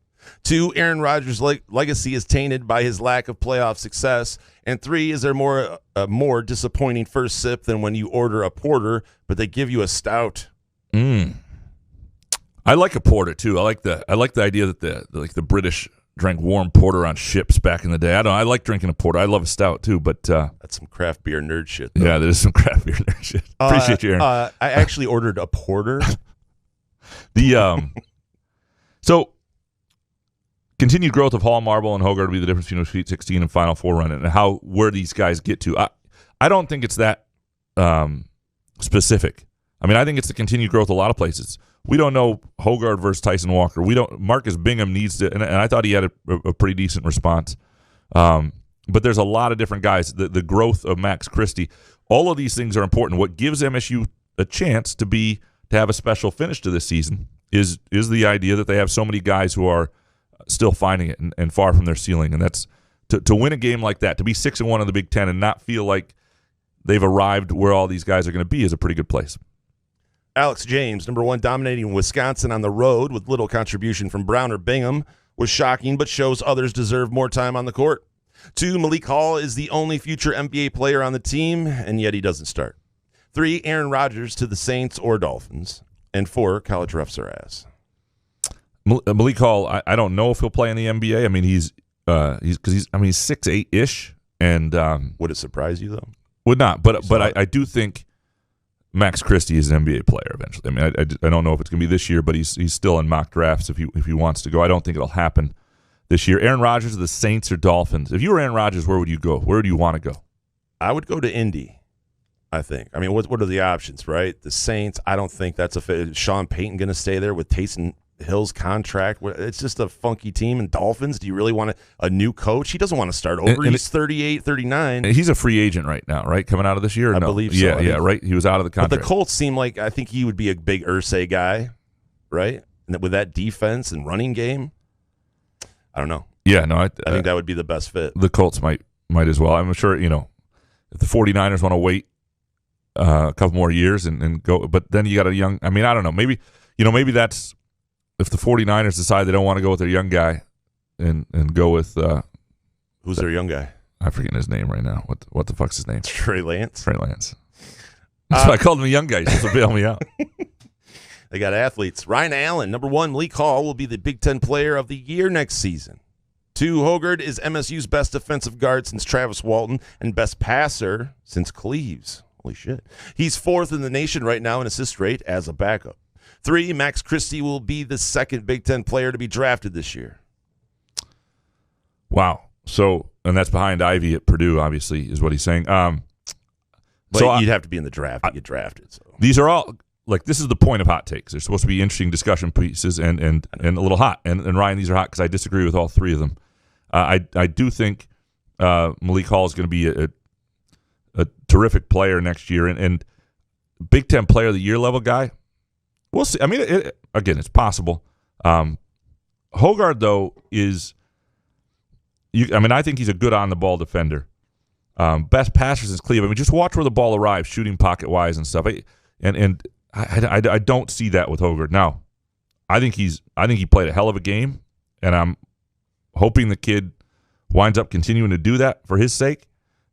2, Aaron Rodgers' legacy is tainted by his lack of playoff success. And 3, is there more disappointing first sip than when you order a porter, but they give you a stout? I like a porter too. I like the idea that the British drank warm porter on ships back in the day. I like drinking a porter. I love a stout too, but that's some craft beer nerd shit, though. Yeah, that is some craft beer nerd shit. Appreciate you, Aaron. I actually ordered a porter. So continued growth of Hall, Marble, and Hoggard will be the difference between a Sweet 16 and Final Four run, and where these guys get to. I don't think it's that specific. I mean, I think it's the continued growth a lot of places. We don't know Hoggard versus Tyson Walker. Marcus Bingham needs to, and I thought he had a pretty decent response. But there's a lot of different guys. The growth of Max Christie, all of these things are important. What gives MSU a chance to have a special finish to this season is the idea that they have so many guys who are still finding it and far from their ceiling. And that's to win a game like that, to be 6-1 in the Big Ten and not feel like they've arrived where all these guys are going to be is a pretty good place. Alex James, number 1, dominating Wisconsin on the road with little contribution from Brown or Bingham was shocking, but shows others deserve more time on the court. 2, Malik Hall is the only future NBA player on the team, and yet he doesn't start. 3, Aaron Rodgers to the Saints or Dolphins. And 4, college refs are ass. Malik Hall, I don't know if he'll play in the NBA. I mean, he's 6'8" and would it surprise you though? Would not, but I do think Max Christie is an NBA player eventually. I mean, I don't know if it's going to be this year, but he's still in mock drafts if he wants to go. I don't think it'll happen this year. Aaron Rodgers, the Saints or Dolphins? If you were Aaron Rodgers, where would you go? Where do you want to go? I would go to Indy, I think. I mean, what are the options, right? The Saints, I don't think that's a fit. Is Sean Payton going to stay there with Taysom Hill's contract? It's just a funky team. And Dolphins, do you really want a new coach? He doesn't want to start over. He's 38, 39. He's a free agent right now, right? Coming out of this year? I believe so. Yeah, right? He was out of the contract. But the Colts seem like, I think he would be a big Irsay guy, right? And with that defense and running game, I don't know. Yeah, no, I think that would be the best fit. The Colts might as well. I'm sure, if the 49ers want to wait a couple more years and go, but then you got a young, I mean, I don't know. Maybe that's, if the 49ers decide they don't want to go with their young guy and go with who's their young guy? I forget his name right now. What the fuck's his name? Trey Lance. Trey Lance. That's why I called him a young guy just to bail me out. They got athletes. Ryan Allen, number 1, Malik Hall will be the Big Ten Player of the Year next season. 2, Hoggard is MSU's best defensive guard since Travis Walton and best passer since Cleaves. Holy shit. He's 4th in the nation right now in assist rate as a backup. 3, Max Christie will be the second Big Ten player to be drafted this year. Wow. So, and that's behind Ivy at Purdue, obviously, is what he's saying. But you'd have to be in the draft to get drafted. So these are all, this is the point of hot takes. They're supposed to be interesting discussion pieces and a little hot. And Ryan, these are hot because I disagree with all 3 of them. I do think Malik Hall is going to be a terrific player next year. And Big Ten Player of the Year level guy, we'll see. I mean, again, it's possible. Hoggard, though, I think he's a good on-the-ball defender. Best passers is Cleveland. I mean, just watch where the ball arrives, shooting pocket-wise and stuff. I don't see that with Hoggard. Now, I think he played a hell of a game, and I'm hoping the kid winds up continuing to do that for his sake.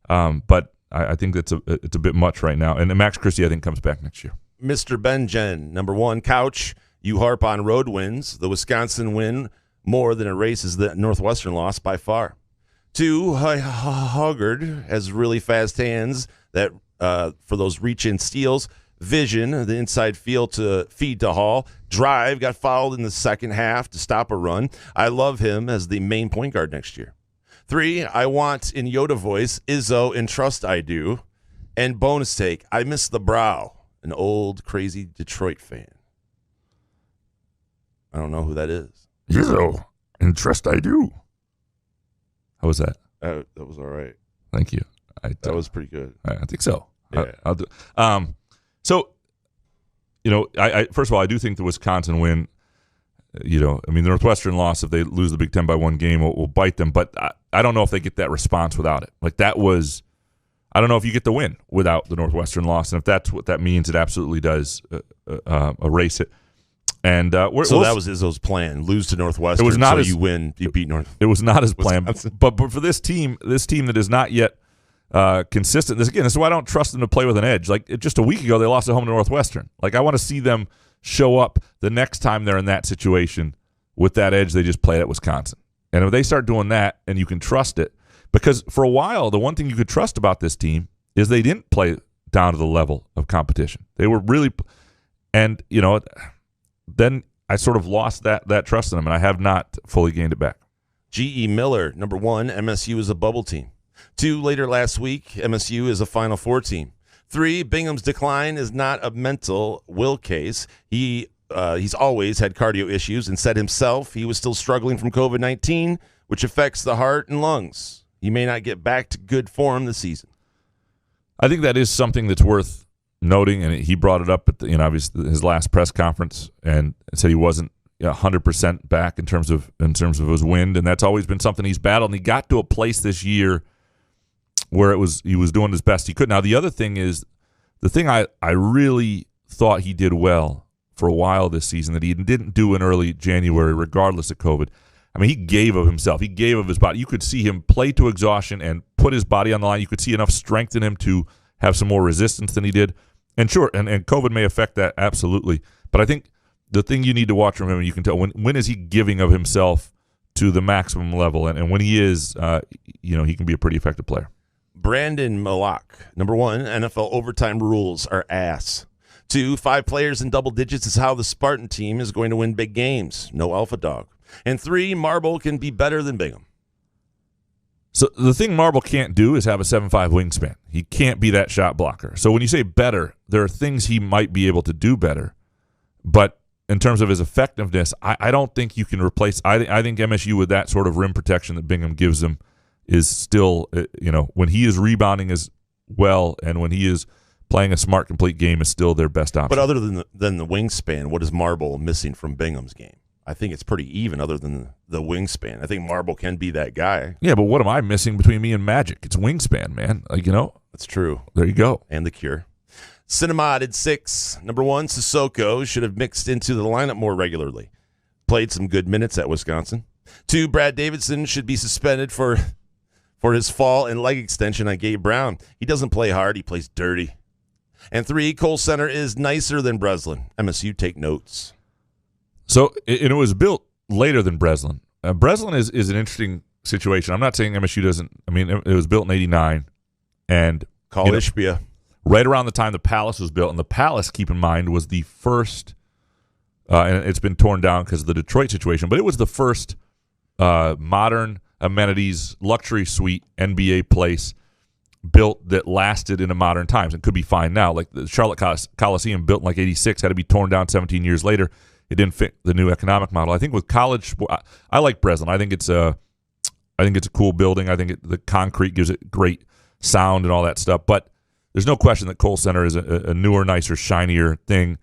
But I think it's a bit much right now. And Max Christie, I think, comes back next year. Mr. Benjen, number 1, Couch. You harp on road wins. The Wisconsin win more than erases the Northwestern loss by far. 2, Hoggard has really fast hands that for those reach-in steals. Vision, the inside field to feed to Hall. Drive, got fouled in the second half to stop a run. I love him as the main point guard next year. 3, I want, in Yoda voice, Izzo and Trust I Do. And bonus take, I miss the brow. An old, crazy Detroit fan. I don't know who that is. Izzo, and Trust I Do. How was that? That was all right. Thank you. That was pretty good. I think so. Yeah. I'll do. So, I first of all, I do think the Wisconsin win, The Northwestern loss, if they lose the Big Ten by one game, will bite them. But I don't know if they get that response without it. Like that was, I don't know if you get the win without the Northwestern loss, and if that's what that means, it absolutely does erase it. And that was Izzo's plan: lose to Northwestern. It was not you win, you beat North. It was not his plan. But for this team that is not yet consistent. This is why I don't trust them to play with an edge. Like just a week ago, they lost at home to Northwestern. Like I want to see them show up the next time they're in that situation with that edge they just played at Wisconsin. And if they start doing that, and you can trust it, because for a while, the one thing you could trust about this team is they didn't play down to the level of competition. They were really, and then I sort of lost that trust in them, and I have not fully gained it back. G.E. Miller, number 1, MSU is a bubble team. 2, later last week, MSU is a Final Four team. 3, Bingham's decline is not a mental will case. He's always had cardio issues and said himself he was still struggling from COVID-19, which affects the heart and lungs. He may not get back to good form this season. I think that is something that's worth noting, and he brought it up at obviously his last press conference and said he wasn't 100% back in terms of his wind, and that's always been something he's battled. And he got to a place this year where he was doing his best he could. Now, the other thing is, the thing I really thought he did well for a while this season that he didn't do in early January, regardless of COVID. I mean, he gave of himself. He gave of his body. You could see him play to exhaustion and put his body on the line. You could see enough strength in him to have some more resistance than he did. And sure, and COVID may affect that, absolutely. But I think the thing you need to watch from him, and you can tell, when is he giving of himself to the maximum level? And when he is, he can be a pretty effective player. Brandon Malak, number 1, NFL overtime rules are ass. 2, 5 players in double digits is how the Spartan team is going to win big games. No alpha dog. And 3, Marble can be better than Bingham. So the thing Marble can't do is have a 7'5" wingspan. He can't be that shot blocker. So when you say better, there are things he might be able to do better. But in terms of his effectiveness, I don't think you can replace – I think MSU with that sort of rim protection that Bingham gives them is still, when he is rebounding as well and when he is playing a smart, complete game is still their best option. But other than the wingspan, what is Marble missing from Bingham's game? I think it's pretty even other than the wingspan. I think Marble can be that guy. Yeah, but what am I missing between me and Magic? It's wingspan, man. That's true. There you go. And the cure. Cinema did 6. Number 1, Sissoko should have mixed into the lineup more regularly. Played some good minutes at Wisconsin. 2, Brad Davidson should be suspended for his fall and leg extension on Gabe Brown. He doesn't play hard. He plays dirty. And 3, Cole Center is nicer than Breslin. MSU take notes. So it was built later than Breslin. Breslin is an interesting situation. I'm not saying MSU doesn't. I mean, it was built in '89, and Ishbia. Right around the time the Palace was built. And the Palace, keep in mind, was the first, and it's been torn down because of the Detroit situation, but it was the first modern amenities, luxury suite NBA place built that lasted into modern times and could be fine now. Like the Charlotte Coliseum, built in like '86, had to be torn down 17 years later. It didn't fit the new economic model. I think with college, I like Breslin. I think it's a cool building. I think the concrete gives it great sound and all that stuff. But there's no question that Kohl Center is a newer, nicer, shinier thing.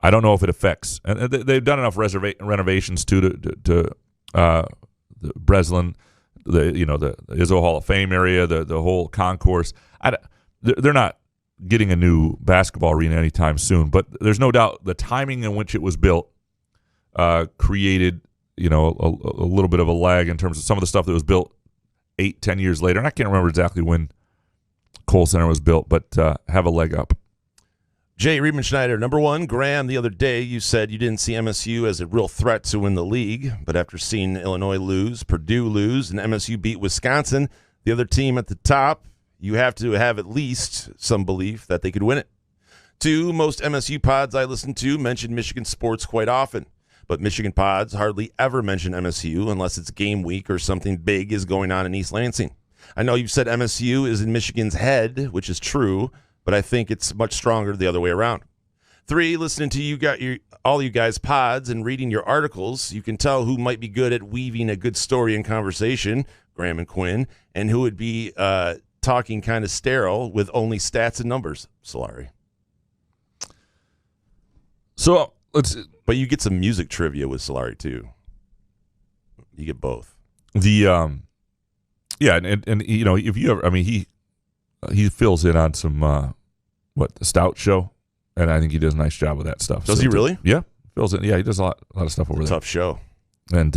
I don't know if it affects. And they've done enough renovations too to the Breslin, the Izzo Hall of Fame area, the whole concourse. They're not getting a new basketball arena anytime soon. But there's no doubt the timing in which it was built created a little bit of a lag in terms of some of the stuff that was built 8-10 years later. And I can't remember exactly when Kohl Center was built, but have a leg up. Jay Riemenschneider, number 1, Graham, the other day you said you didn't see MSU as a real threat to win the league, but after seeing Illinois lose, Purdue lose, and MSU beat Wisconsin, the other team at the top, you have to have at least some belief that they could win it. 2, most MSU pods I listen to mention Michigan sports quite often, but Michigan pods hardly ever mention MSU unless it's game week or something big is going on in East Lansing. I know you've said MSU is in Michigan's head, which is true, but I think it's much stronger the other way around. 3, listening to all you guys' pods and reading your articles, you can tell who might be good at weaving a good story in conversation, Graham and Quinn, and who would be talking kind of sterile with only stats and numbers, Solari. So But you get some music trivia with Solari too. You get both. And you know, if you ever, I mean, he fills in on some the Stout Show, and I think he does a nice job with that stuff. Does he really? Yeah, fills in. Yeah, he does a lot of stuff over there. Tough show. And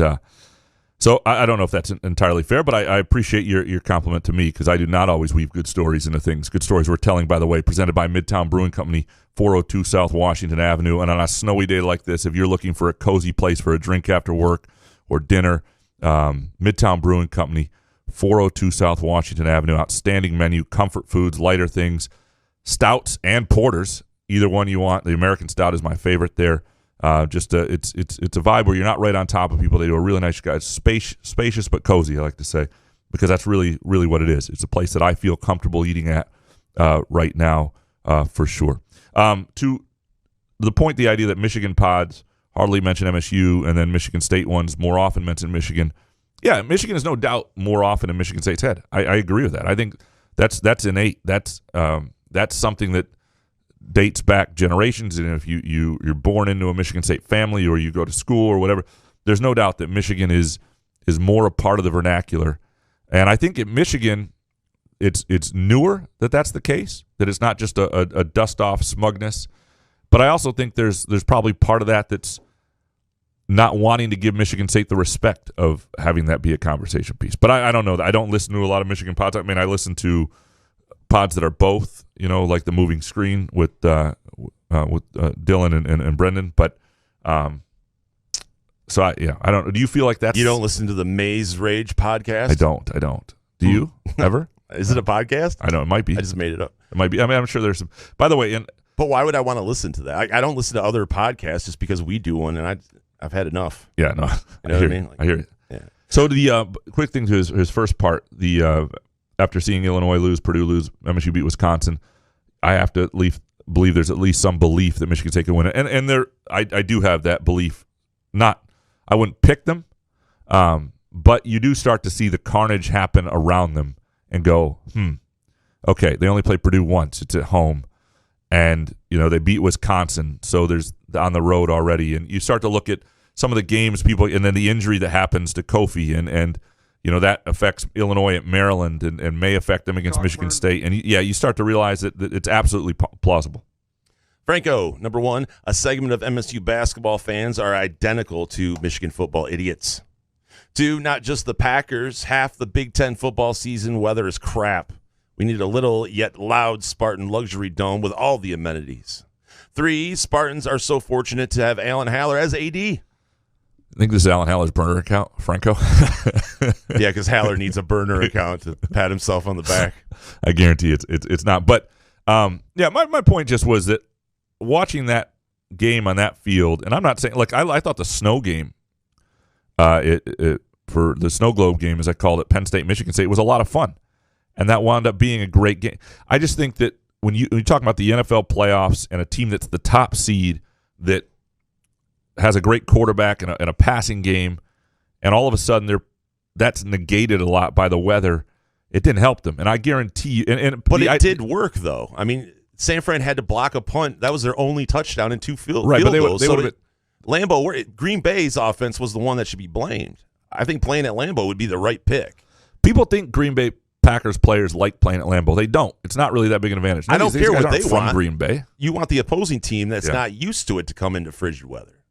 so I don't know if that's entirely fair, but I appreciate your compliment to me, because I do not always weave good stories into things. Good stories we're telling, by the way, presented by Midtown Brewing Company, 402 South Washington Avenue. And on a snowy day like this, if you're looking for a cozy place for a drink after work or dinner, Midtown Brewing Company, 402 South Washington Avenue. Outstanding menu, comfort foods, lighter things, stouts and porters, either one you want. The American Stout is my favorite there. It's a vibe where you're not right on top of people. They do a really nice job. Spacious but cozy, I like to say, because that's really, really what it is. It's a place that I feel comfortable eating at right now, for sure. To the point, the idea that Michigan pods hardly mention MSU, and then Michigan State ones more often mention Michigan. Yeah, Michigan is no doubt more often in Michigan State's head. I agree with that. I think that's innate. That's something that dates back generations, and if you're born into a Michigan State family or you go to school or whatever, there's no doubt that Michigan is more a part of the vernacular. And I think at Michigan, it's newer that's the case, that it's not just a dust-off smugness. But I also think there's probably part of that that's not wanting to give Michigan State the respect of having that be a conversation piece. But I don't know. I don't listen to a lot of Michigan pods. I mean, I listen to pods that are both, you know, like the Moving Screen with Dylan and Brendan. But I don't. Do you feel like that's? You don't listen to the Maze Rage podcast? I don't. Do you ever? Is it a podcast? I know it might be. I just made it up. It might be. I mean, I'm sure there's some. By the way, but why would I want to listen to that? I don't listen to other podcasts just because we do one, and I've had enough. Yeah, no. You know what I mean? I hear you. Yeah. So the quick thing to his first part, after seeing Illinois lose, Purdue lose, MSU beat Wisconsin, I have to believe there's at least some belief that Michigan State can win it. And there, I do have that belief. I wouldn't pick them, but you do start to see the carnage happen around them and go, okay, they only play Purdue once. It's at home. And, you know, they beat Wisconsin, so there's on the road already. And you start to look at some of the games people, and then the injury that happens to Kofi, and you know, that affects Illinois at Maryland and may affect them against Michigan State. And, yeah, you start to realize that it's absolutely plausible. Franco, number one, a segment of MSU basketball fans are identical to Michigan football idiots. Two, not just the Packers, half the Big Ten football season weather is crap. We need a little yet loud Spartan luxury dome with all the amenities. Three, Spartans are so fortunate to have Alan Haller as AD. I think this is Alan Haller's burner account, Franco. Yeah, because Haller needs a burner account to pat himself on the back. I guarantee it's not. But, yeah, my point just was that watching that game on that field, and I'm not saying, like, I thought the snow game, for the snow globe game, as I called it, Penn State, Michigan State, was a lot of fun. And that wound up being a great game. I just think that when you talk about the NFL playoffs and a team that's the top seed that has a great quarterback and a passing game, and all of a sudden that's negated a lot by the weather, it didn't help them. And I guarantee you. But it did work, though. I mean, San Fran had to block a punt. That was their only touchdown in two field goals. Green Bay's offense was the one that should be blamed. I think playing at Lambeau would be the right pick. People think Green Bay Packers players like playing at Lambeau. They don't. It's not really that big an advantage. I don't care what they want. Green Bay. You want the opposing team that's not used to it to come into frigid weather.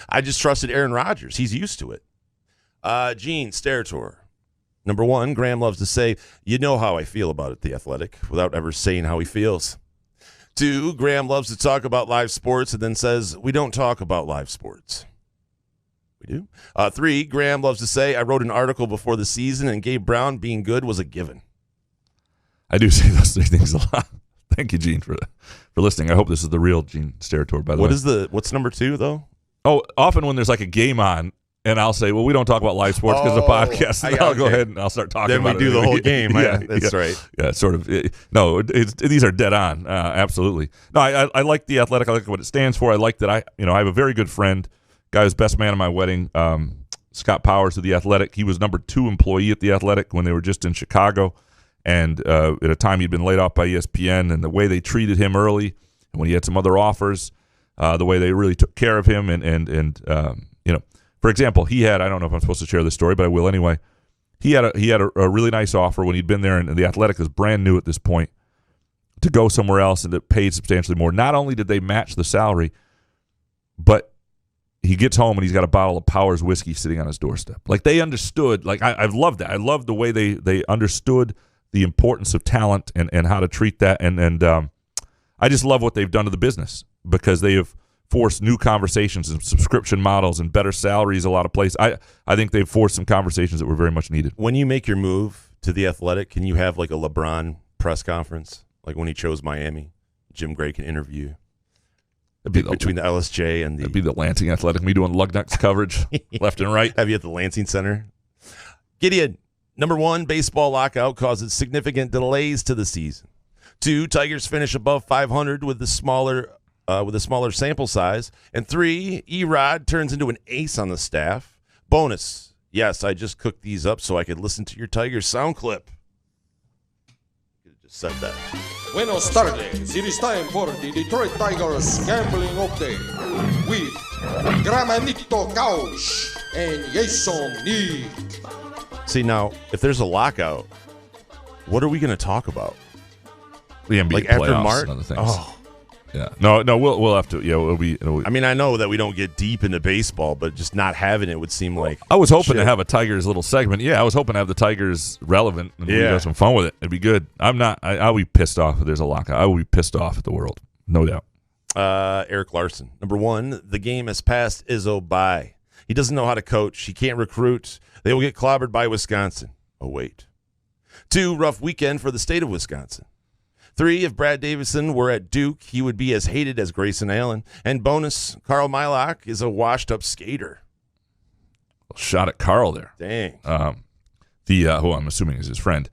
I just trusted Aaron Rodgers. He's used to it. Gene Sterator. Number one, Graham loves to say, you know how I feel about it, The Athletic, without ever saying how he feels. Two, Graham loves to talk about live sports and then says, we don't talk about live sports. We do. Three, Graham loves to say, I wrote an article before the season and Gabe Brown being good was a given. I do say those three things a lot. Thank you, Gene, for listening. I hope this is the real Gene Sterator, by the way. What's number two, though? Oh, often when there's like a game on, and I'll say, well, we don't talk about live sports because of the podcast. And I'll go ahead and I'll start talking about it. Then we do the whole game. That's right. Yeah, sort of. These are dead on. Absolutely. No, I like The Athletic. I like what it stands for. I like that I have a very good friend, guy who's best man at my wedding, Scott Powers of The Athletic. He was number 2 employee at The Athletic when they were just in Chicago. And at a time he'd been laid off by ESPN, and the way they treated him early, and when he had some other offers, the way they really took care of him, and for example, he had, I don't know if I'm supposed to share this story, but I will anyway. He had a really nice offer when he'd been there, and the Athletic was brand new at this point, to go somewhere else and it paid substantially more. Not only did they match the salary, but he gets home and he's got a bottle of Powers whiskey sitting on his doorstep. Like, they understood. Like, I loved that. I loved the way they understood the importance of talent and how to treat that. And I just love what they've done to the business, because they have forced new conversations and subscription models and better salaries a lot of places. I think they've forced some conversations that were very much needed. When you make your move to the Athletic, can you have like a LeBron press conference? Like when he chose Miami, Jim Gray can interview between the LSJ and the... That'd be the Lansing Athletic, me doing lug nuts coverage left and right. Have you at the Lansing Center? Gideon, number 1, baseball lockout causes significant delays to the season. 2, Tigers finish above 500 with a smaller sample size. And 3, Erod turns into an ace on the staff. Bonus, yes, I just cooked these up so I could listen to your Tigers sound clip. Just said that. Buenos tardes. It is time for the Detroit Tigers Gambling Update with Gramanito Couch and Jason Nick. See, now, if there's a lockout, what are we going to talk about? The NBA like playoffs after March? and other things. Oh. Yeah. No, we'll have to. Yeah, I mean, I know that we don't get deep into baseball, but just not having it would seem like. I was hoping to have a Tigers little segment. Yeah, I was hoping to have the Tigers relevant and we have some fun with it. It'd be good. I'm not. I'll be pissed off if there's a lockout. I will be pissed off at the world, no doubt. Eric Larson, number 1, the game has passed Izzo by. He doesn't know how to coach. He can't recruit. They will get clobbered by Wisconsin. Oh wait. 2, rough weekend for the state of Wisconsin. 3, if Brad Davison were at Duke, he would be as hated as Grayson Allen. And bonus, Carl Milak is a washed-up skater. Shot at Carl there. Dang. Who I'm assuming is his friend.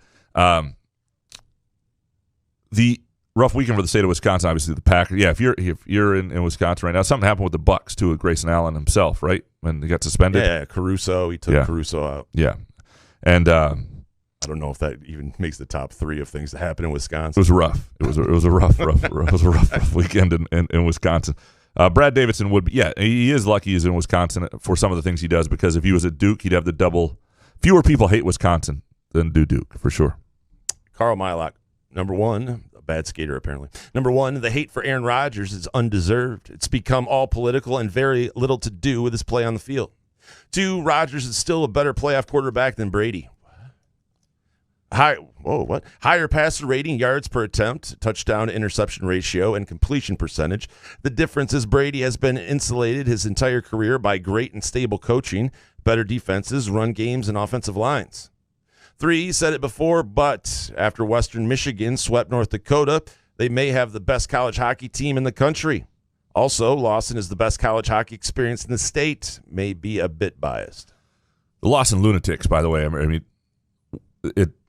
The rough weekend for the state of Wisconsin, obviously the Packers. Yeah, if you're in Wisconsin right now, something happened with the Bucks too, with Grayson Allen himself, right? When he got suspended. Yeah, Caruso. He took Caruso out. Yeah, and I don't know if that even makes the top 3 of things that happen in Wisconsin. It was rough. It was a rough weekend in Wisconsin. Brad Davison would be, he is lucky he's in Wisconsin for some of the things he does, because if he was at Duke, he'd have the double. Fewer people hate Wisconsin than do Duke, for sure. Carl Milak, number 1, a bad skater apparently. Number 1, the hate for Aaron Rodgers is undeserved. It's become all political and very little to do with his play on the field. 2, Rodgers is still a better playoff quarterback than Brady. Higher passer rating, yards per attempt, touchdown to interception ratio, and completion percentage. The difference is Brady has been insulated his entire career by great and stable coaching, better defenses, run games, and offensive lines. 3, said it before, but after Western Michigan swept North Dakota, they may have the best college hockey team in the country. Also, Lawson is the best college hockey experience in the state. May be a bit biased. The Lawson Lunatics, by the way, I mean,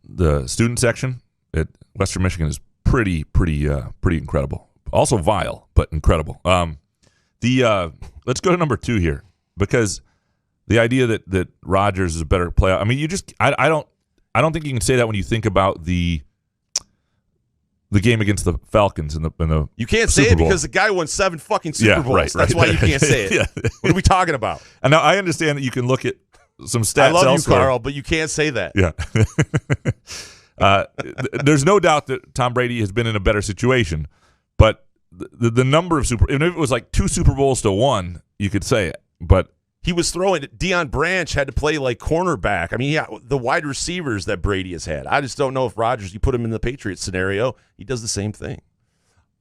the student section at Western Michigan is pretty incredible. Also vile, but incredible. Let's go to number 2 here, because the idea that Rodgers is a better player. I mean, I don't think you can say that when you think about the game against the Falcons in the you can't say it because the guy won 7 fucking Super Bowls. Right, That's why you can't say it. Yeah. What are we talking about? And now I understand that you can look at some stats. I love elsewhere. you, Carl, but you can't say that. Yeah. There's no doubt that Tom Brady has been in a better situation, but the number of even if it was like 2 Super Bowls to 1, you could say it. But he was throwing. Deion Branch had to play like cornerback. I mean, the wide receivers that Brady has had. I just don't know if Rodgers, you put him in the Patriots scenario, he does the same thing.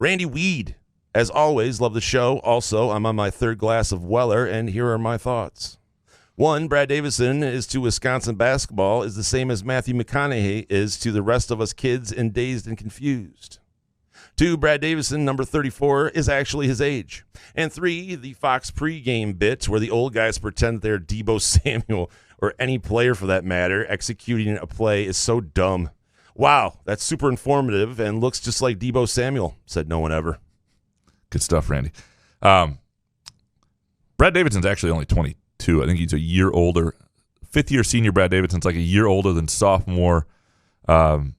Randy Weed, as always, love the show. Also, I'm on my 3rd glass of Weller, and here are my thoughts. 1, Brad Davison is to Wisconsin basketball is the same as Matthew McConaughey is to the rest of us kids in Dazed and Confused. 2, Brad Davison, number 34, is actually his age. And 3, the Fox pregame bit where the old guys pretend they're Deebo Samuel or any player for that matter executing a play is so dumb. Wow, that's super informative and looks just like Deebo Samuel, said no one ever. Good stuff, Randy. Brad Davidson's actually only 22. I think he's a year older. 5th-year senior Brad Davidson's like a year older than sophomore Hunter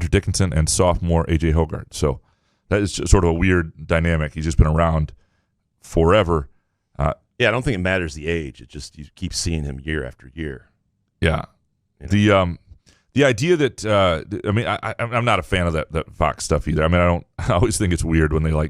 Dickinson and sophomore A.J. Hogarth. So That is just sort of a weird dynamic. He's just been around forever. Yeah, I don't think it matters the age. It just you keep seeing him year after year. Yeah. You know? The idea that I'm not a fan of that Fox stuff either. I mean, I always think it's weird when they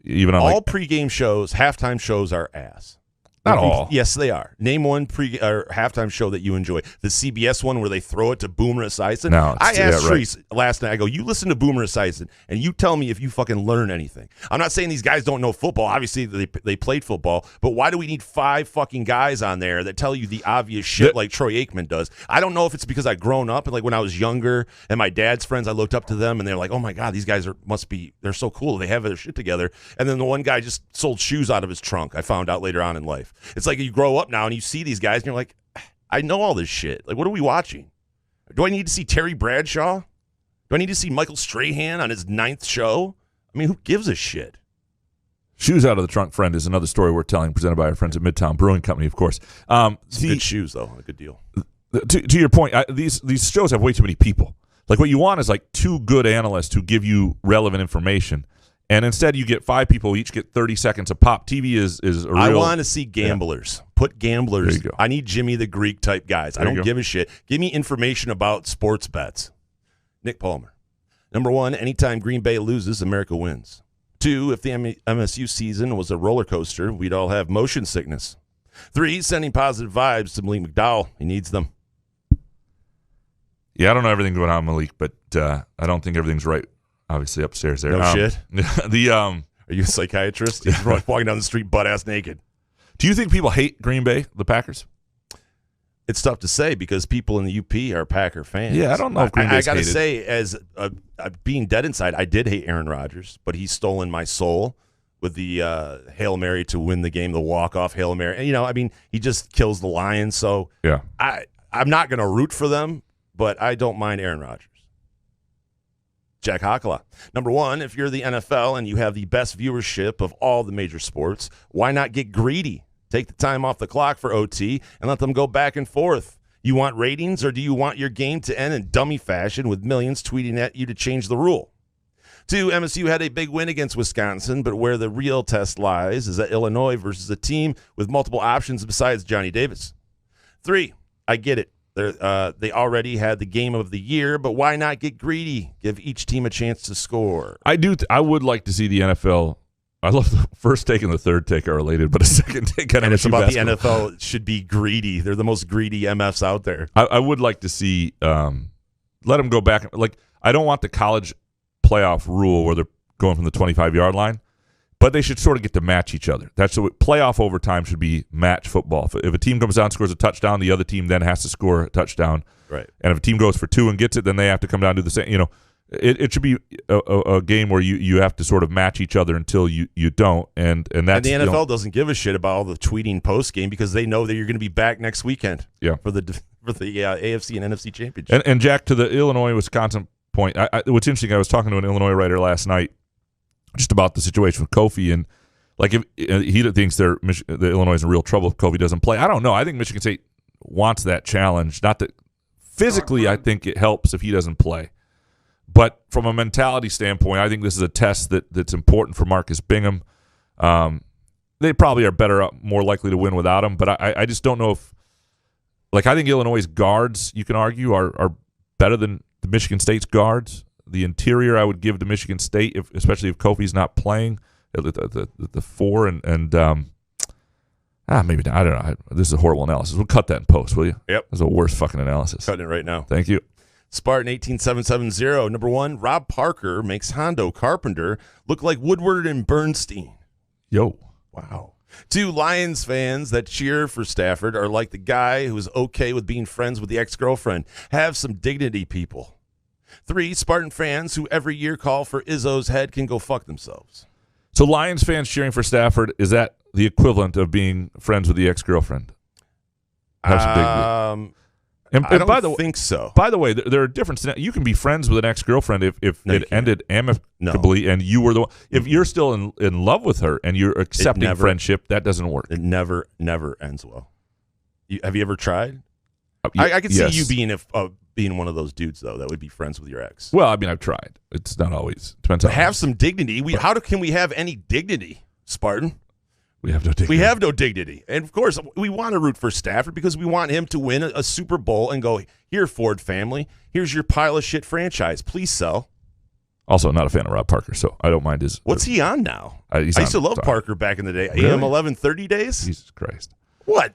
even on all pregame shows, halftime shows are ass. Not all. Yes, they are. Name one or halftime show that you enjoy. The CBS one where they throw it to Boomer Esiason. No, I asked right. Treese last night, I go, you listen to Boomer Esiason, and you tell me if you fucking learn anything. I'm not saying these guys don't know football. Obviously, they played football. But why do we need 5 fucking guys on there that tell you the obvious shit like Troy Aikman does? I don't know if it's because I've grown up, and like when I was younger, and my dad's friends, I looked up to them, and they're like, oh my God, these guys they're so cool. They have their shit together. And then the one guy just sold shoes out of his trunk, I found out later on in life. It's like you grow up now and you see these guys and you're like, I know all this shit. Like, what are we watching? Do I need to see Terry Bradshaw? Do I need to see Michael Strahan on his 9th show? I mean, who gives a shit? Shoes out of the trunk, friend, is another story we're telling, presented by our friends at Midtown Brewing Company, of course. Good shoes, though. A good deal. To your point, these shows have way too many people. Like, what you want is like 2 good analysts who give you relevant information. And instead, you get 5 people each get 30 seconds a pop. TV is a real. I want to see gamblers. Yeah. Put gamblers. There you go. I need Jimmy the Greek type guys. I don't give a shit. Give me information about sports bets. Nick Palmer. Number 1, anytime Green Bay loses, America wins. 2, if the MSU season was a roller coaster, we'd all have motion sickness. 3, sending positive vibes to Malik McDowell. He needs them. Yeah, I don't know everything going on, Malik, but I don't think everything's right. Obviously upstairs there. No shit. Are you a psychiatrist? He's walking down the street butt ass naked. Do you think people hate Green Bay, the Packers? It's tough to say because people in the UP are Packer fans. Yeah, I don't know if Green Bay's I gotta hated. say, as being dead inside, I did hate Aaron Rodgers, but he's stolen my soul with the Hail Mary to win the game, the walk-off Hail Mary. And, he just kills the Lions. So yeah, I'm not going to root for them, but I don't mind Aaron Rodgers. Jack Hakala. Number 1, if you're the NFL and you have the best viewership of all the major sports, why not get greedy? Take the time off the clock for OT and let them go back and forth. You want ratings, or do you want your game to end in dummy fashion with millions tweeting at you to change the rule? 2, MSU had a big win against Wisconsin, but where the real test lies is at Illinois versus a team with multiple options besides Johnny Davis. 3, I get it. They already had the game of the year, but why not get greedy? Give each team a chance to score. I would like to see the NFL. I love the first take and the third take are related, but a second take on and it's about basketball. The NFL should be greedy. They're the most greedy MFs out there. I would like to see let them go back. Like, I don't want the college playoff rule where they're going from the 25-yard line. But they should sort of get to match each other. That's what playoff overtime should be. Match football. If a team comes down and scores a touchdown, the other team then has to score a touchdown. Right. And if a team goes for 2 and gets it, then they have to come down and do the same. It should be a game where you have to sort of match each other until you don't. And that's the NFL doesn't give a shit about all the tweeting post game because they know that you're going to be back next weekend. Yeah. For the AFC and NFC championship. And Jack, to the Illinois-Wisconsin point, what's interesting, I was talking to an Illinois writer last night just about the situation with Kofi, and like if he thinks the Illinois is in real trouble if Kofi doesn't play. I don't know. I think Michigan State wants that challenge. Not that physically, I think it helps if he doesn't play, but from a mentality standpoint, I think this is a test that's important for Marcus Bingham. They probably are more likely to win without him, but I just don't know if, like, I think Illinois' guards, you can argue, are better than the Michigan State's guards. The interior I would give to Michigan State, especially if Kofi's not playing, the 4 and maybe not. I don't know. This is a horrible analysis. We'll cut that in post, will you? Yep. That's the worst fucking analysis. Cutting it right now. Thank you. Spartan 18770. Number 1, Rob Parker makes Hondo Carpenter look like Woodward and Bernstein. Yo. Wow. 2, Lions fans that cheer for Stafford are like the guy who's okay with being friends with the ex-girlfriend. Have some dignity, people. 3, Spartan fans who every year call for Izzo's head can go fuck themselves. So Lions fans cheering for Stafford, is that the equivalent of being friends with the ex-girlfriend? Have some dignity. I don't think so. By the way, there are differences. You can be friends with an ex-girlfriend if it ended amicably and you were the one. If you're still in love with her and you're accepting friendship, that doesn't work. It never ends well. Have you ever tried? I could see you being being one of those dudes, though, that would be friends with your ex. Well, I mean, I've tried. It's not always. Depends on. Have some dignity. Can we have any dignity, Spartan? We have no dignity. We have no dignity. And, of course, we want to root for Stafford because we want him to win a Super Bowl and go, here, Ford family, here's your pile of shit franchise. Please sell. Also, not a fan of Rob Parker, so I don't mind his. What's he on now? I used to love Parker back in the day. Really? AM 1130 days? Jesus Christ. What?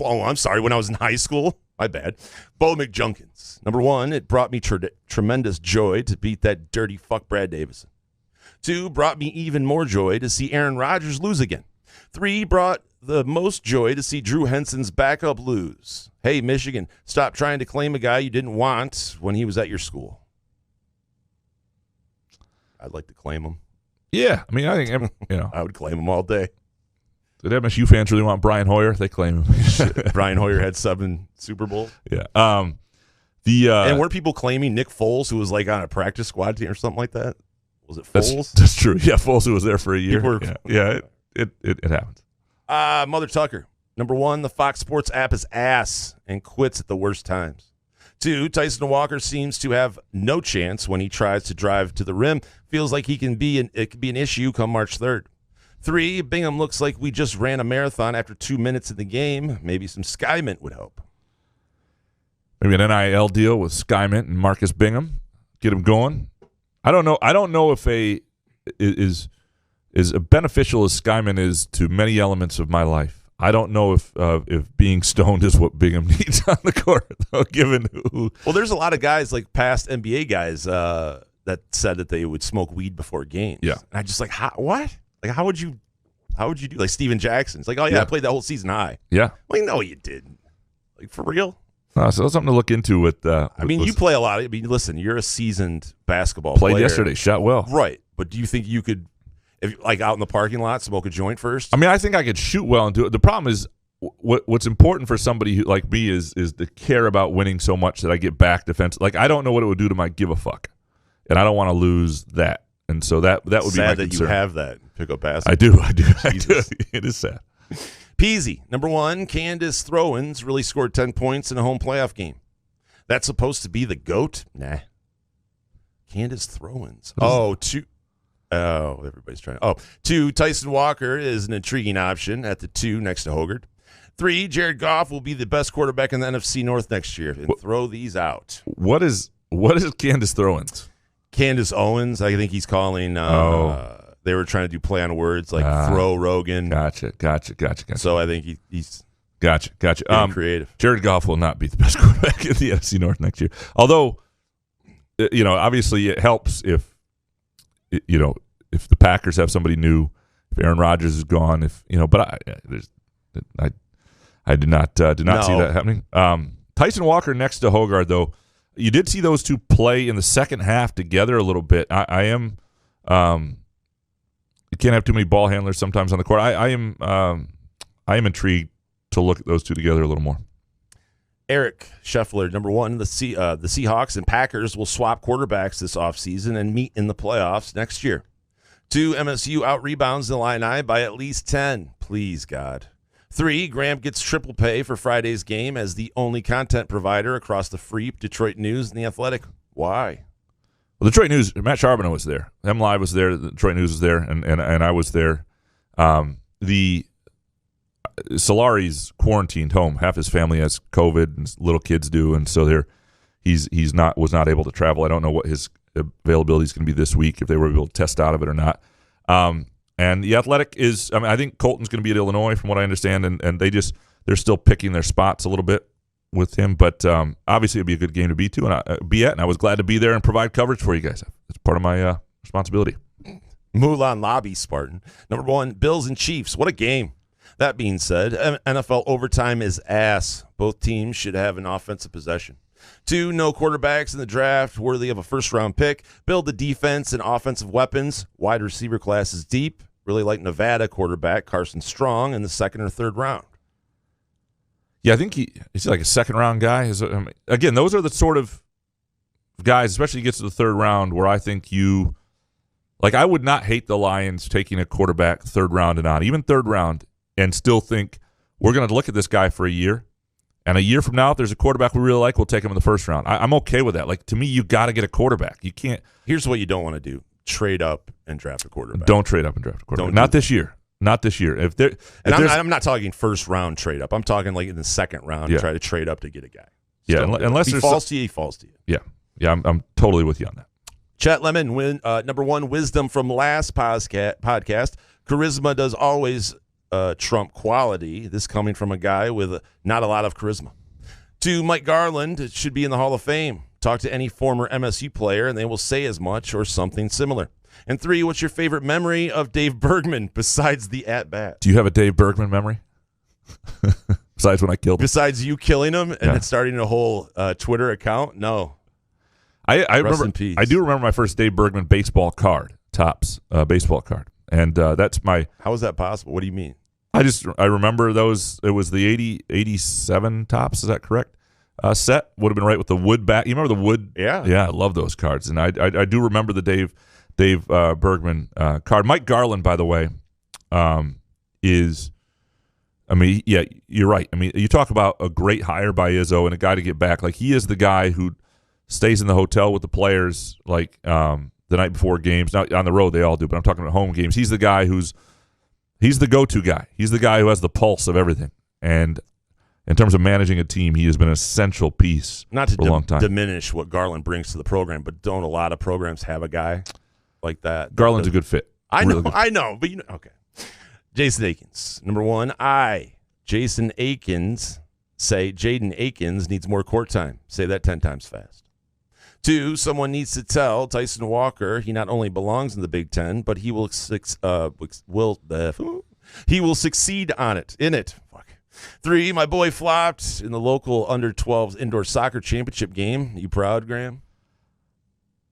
I'm sorry, when I was in high school. My bad. Bo McJunkins. Number 1, it brought me tremendous joy to beat that dirty fuck Brad Davison. 2, brought me even more joy to see Aaron Rodgers lose again. 3, brought the most joy to see Drew Henson's backup lose. Hey, Michigan, stop trying to claim a guy you didn't want when he was at your school. I'd like to claim him. Yeah, I mean, I think I would claim him all day. Did MSU fans really want Brian Hoyer? They claim him. Brian Hoyer had 7 Super Bowls. Yeah. And weren't people claiming Nick Foles, who was like on a practice squad team or something like that? Was it Foles? That's true. Yeah, Foles, who was there for a year. It happens. Mother Tucker. Number 1, the Fox Sports app is ass and quits at the worst times. 2, Tyson Walker seems to have no chance when he tries to drive to the rim. Feels like it could be an issue come March 3rd. 3, Bingham looks like we just ran a marathon after 2 minutes in the game. Maybe some Skymint would help. Maybe an NIL deal with Skymint and Marcus Bingham. Get him going. I don't know. I don't know if is as beneficial as Skymint is to many elements of my life. I don't know if being stoned is what Bingham needs on the court, though, given who. Well, there's a lot of guys, like past NBA guys, that said that they would smoke weed before games. Yeah. And I just like, what? Like, how would you do? Like Steven Jackson. It's like, oh, yeah, I played that whole season high. Yeah. Like, no, you didn't. Like, for real? So that's something to look into with. You play a lot. I mean, listen, you're a seasoned basketball player. Played yesterday, shot well. Right. But do you think you could, if like out in the parking lot, smoke a joint first? I mean, I think I could shoot well and do it. The problem is, what's important for somebody who like me is to care about winning so much that I get back defense. Like, I don't know what it would do to my give a fuck, and I don't want to lose that. And so that would be my concern. Sad that you have that pickup pass. I do. It is sad. Peasy. Number 1, Candace Throw-ins really scored 10 points in a home playoff game. That's supposed to be the GOAT? Nah. Candace Throw-ins. Everybody's trying. 2, Tyson Walker is an intriguing option at the 2 next to Hoggard. 3, Jared Goff will be the best quarterback in the NFC North next year. And throw these out. What is Candace Throw-ins? Candace Owens, I think he's calling. They were trying to do play on words like throw Rogan. Gotcha. So I think he's gotcha. Creative. Jared Goff will not be the best quarterback in the NFC North next year. Although, obviously it helps if the Packers have somebody new, if Aaron Rodgers is gone, but I did not see that happening. Tyson Walker next to Hoggard, though. You did see those two play in the second half together a little bit. I am you can't have too many ball handlers sometimes on the court. I am intrigued to look at those two together a little more. Eric Scheffler, number 1, the Seahawks and Packers will swap quarterbacks this offseason and meet in the playoffs next year. 2, MSU out-rebounds the Illini by at least 10. Please, God. 3, Graham gets triple pay for Friday's game as the only content provider across the free Detroit News and The Athletic. Why? Well, Detroit News, Matt Charbonneau was there. MLive was there. The Detroit News was there, and I was there. The Solari's quarantined home. Half his family has COVID, and little kids do, and so was not able to travel. I don't know what his availability is going to be this week, if they were able to test out of it or not. And the Athletic is, I think Colton's going to be at Illinois from what I understand, and they're still picking their spots a little bit with him, but obviously it'd be a good game to be at, and I was glad to be there and provide coverage for you guys. It's part of my responsibility. Mulan Lobby, Spartan. Number 1, Bills and Chiefs. What a game. That being said, NFL overtime is ass. Both teams should have an offensive possession. 2, no quarterbacks in the draft worthy of a first-round pick. Build the defense and offensive weapons. Wide receiver class is deep. Really like Nevada quarterback Carson Strong in the 2nd or 3rd round. Yeah, I think he's like a second-round guy. Again, those are the sort of guys, especially gets to the 3rd round, where I think I would not hate the Lions taking a quarterback 3rd round and on, even 3rd round, and still think we're going to look at this guy for a year, And a year from now, if there's a quarterback we really like, we'll take him in the first round. I'm okay with that. Like, to me, you got to get a quarterback. You can't. Here's what you don't want to do: trade up and draft a quarterback. Don't trade up and draft a quarterback. Not this year. Not this year. I'm not talking first round trade up. I'm talking like in the second round. Try to trade up to get a guy. Yeah, unless he falls to you, he falls to you. Yeah. I'm totally with you on that. Chet Lemon, number one, wisdom from last podcast. Charisma does always trump quality. This coming from a guy with not a lot of charisma. 2, Mike Garland, it should be in the Hall of Fame. Talk to any former MSU player, and they will say as much or something similar. And 3, what's your favorite memory of Dave Bergman besides the at-bat? Do you have a Dave Bergman memory? Besides when I killed him? Besides you killing him and then starting a whole Twitter account? No. I Rest remember. in peace. I do remember my first Dave Bergman baseball card, Topps baseball card. And that's my. How is that possible? What do you mean? I remember those. It was the 87 Topps. Is that correct? Set would have been right with the wood back. You remember the wood? Yeah. Yeah, I love those cards. And I do remember the Dave Bergman card. Mike Garland, by the way, is. I mean, yeah, you're right. I mean, you talk about a great hire by Izzo and a guy to get back. Like, he is the guy who stays in the hotel with the players, like the night before games. Now, on the road, they all do, but I'm talking about home games. He's the guy he's the go-to guy. He's the guy who has the pulse of everything. And in terms of managing a team, he has been an essential piece Not to for a long time. diminish what Garland brings to the program, but don't a lot of programs have a guy like that? Garland's a good fit. I Really know, good. but okay. Jason Akins, number one. Jason Akins, say Jaden Akins needs more court time. Say that 10 times fast. 2, someone needs to tell Tyson Walker he not only belongs in the Big Ten, but he will succeed on it. In it. Fuck. 3, my boy flopped in the local under-12s indoor soccer championship game. You proud, Graham?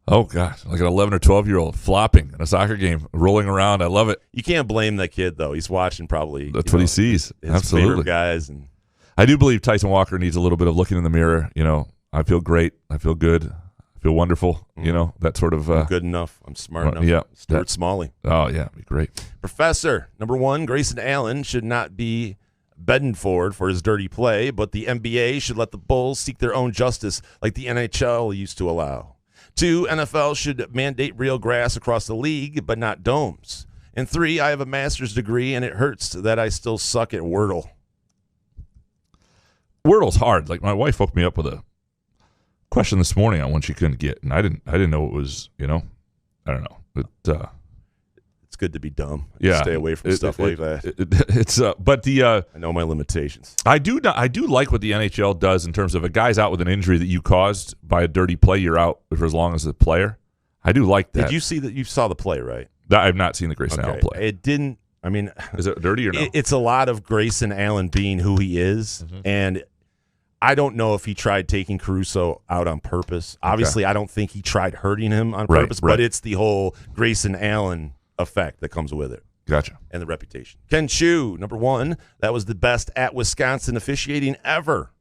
Oh, gosh, like an 11 or 12-year-old flopping in a soccer game, rolling around. I love it. You can't blame that kid, though. He's watching probably. That's what he sees. His Absolutely. favorite guys. And I do believe Tyson Walker needs a little bit of looking in the mirror. You know, I feel great. I feel good. I feel wonderful. You know, that sort of. I'm good enough. I'm smart enough. Yeah. Stuart Smalley. Oh, yeah. Be great. Professor, number 1, Grayson Allen should not be Bedford for his dirty play, but the NBA should let the Bulls seek their own justice like the NHL used to allow. 2, NFL should mandate real grass across the league, but not domes. And 3, I have a master's degree, and it hurts that I still suck at Wordle. Wordle's hard. Like, my wife woke me up with a question this morning on one she couldn't get, and I didn't know it was. You know, I don't know. It's good to be dumb. Yeah, Stay away from stuff like that. It's but the I know my limitations. I do like what the NHL does in terms of a guy's out with an injury that you caused by a dirty play. You're out for as long as the player. I do like that. Did you see that? You saw the play, right? I've not seen the Grayson Allen play. It didn't. I mean, is it dirty or no? It's a lot of Grayson Allen being who he is, and I don't know if he tried taking Caruso out on purpose. Obviously, I don't think he tried hurting him on purpose, but it's the whole Grayson Allen effect that comes with it. Gotcha. And the reputation. Ken Chu, number 1, that was the best at Wisconsin officiating ever.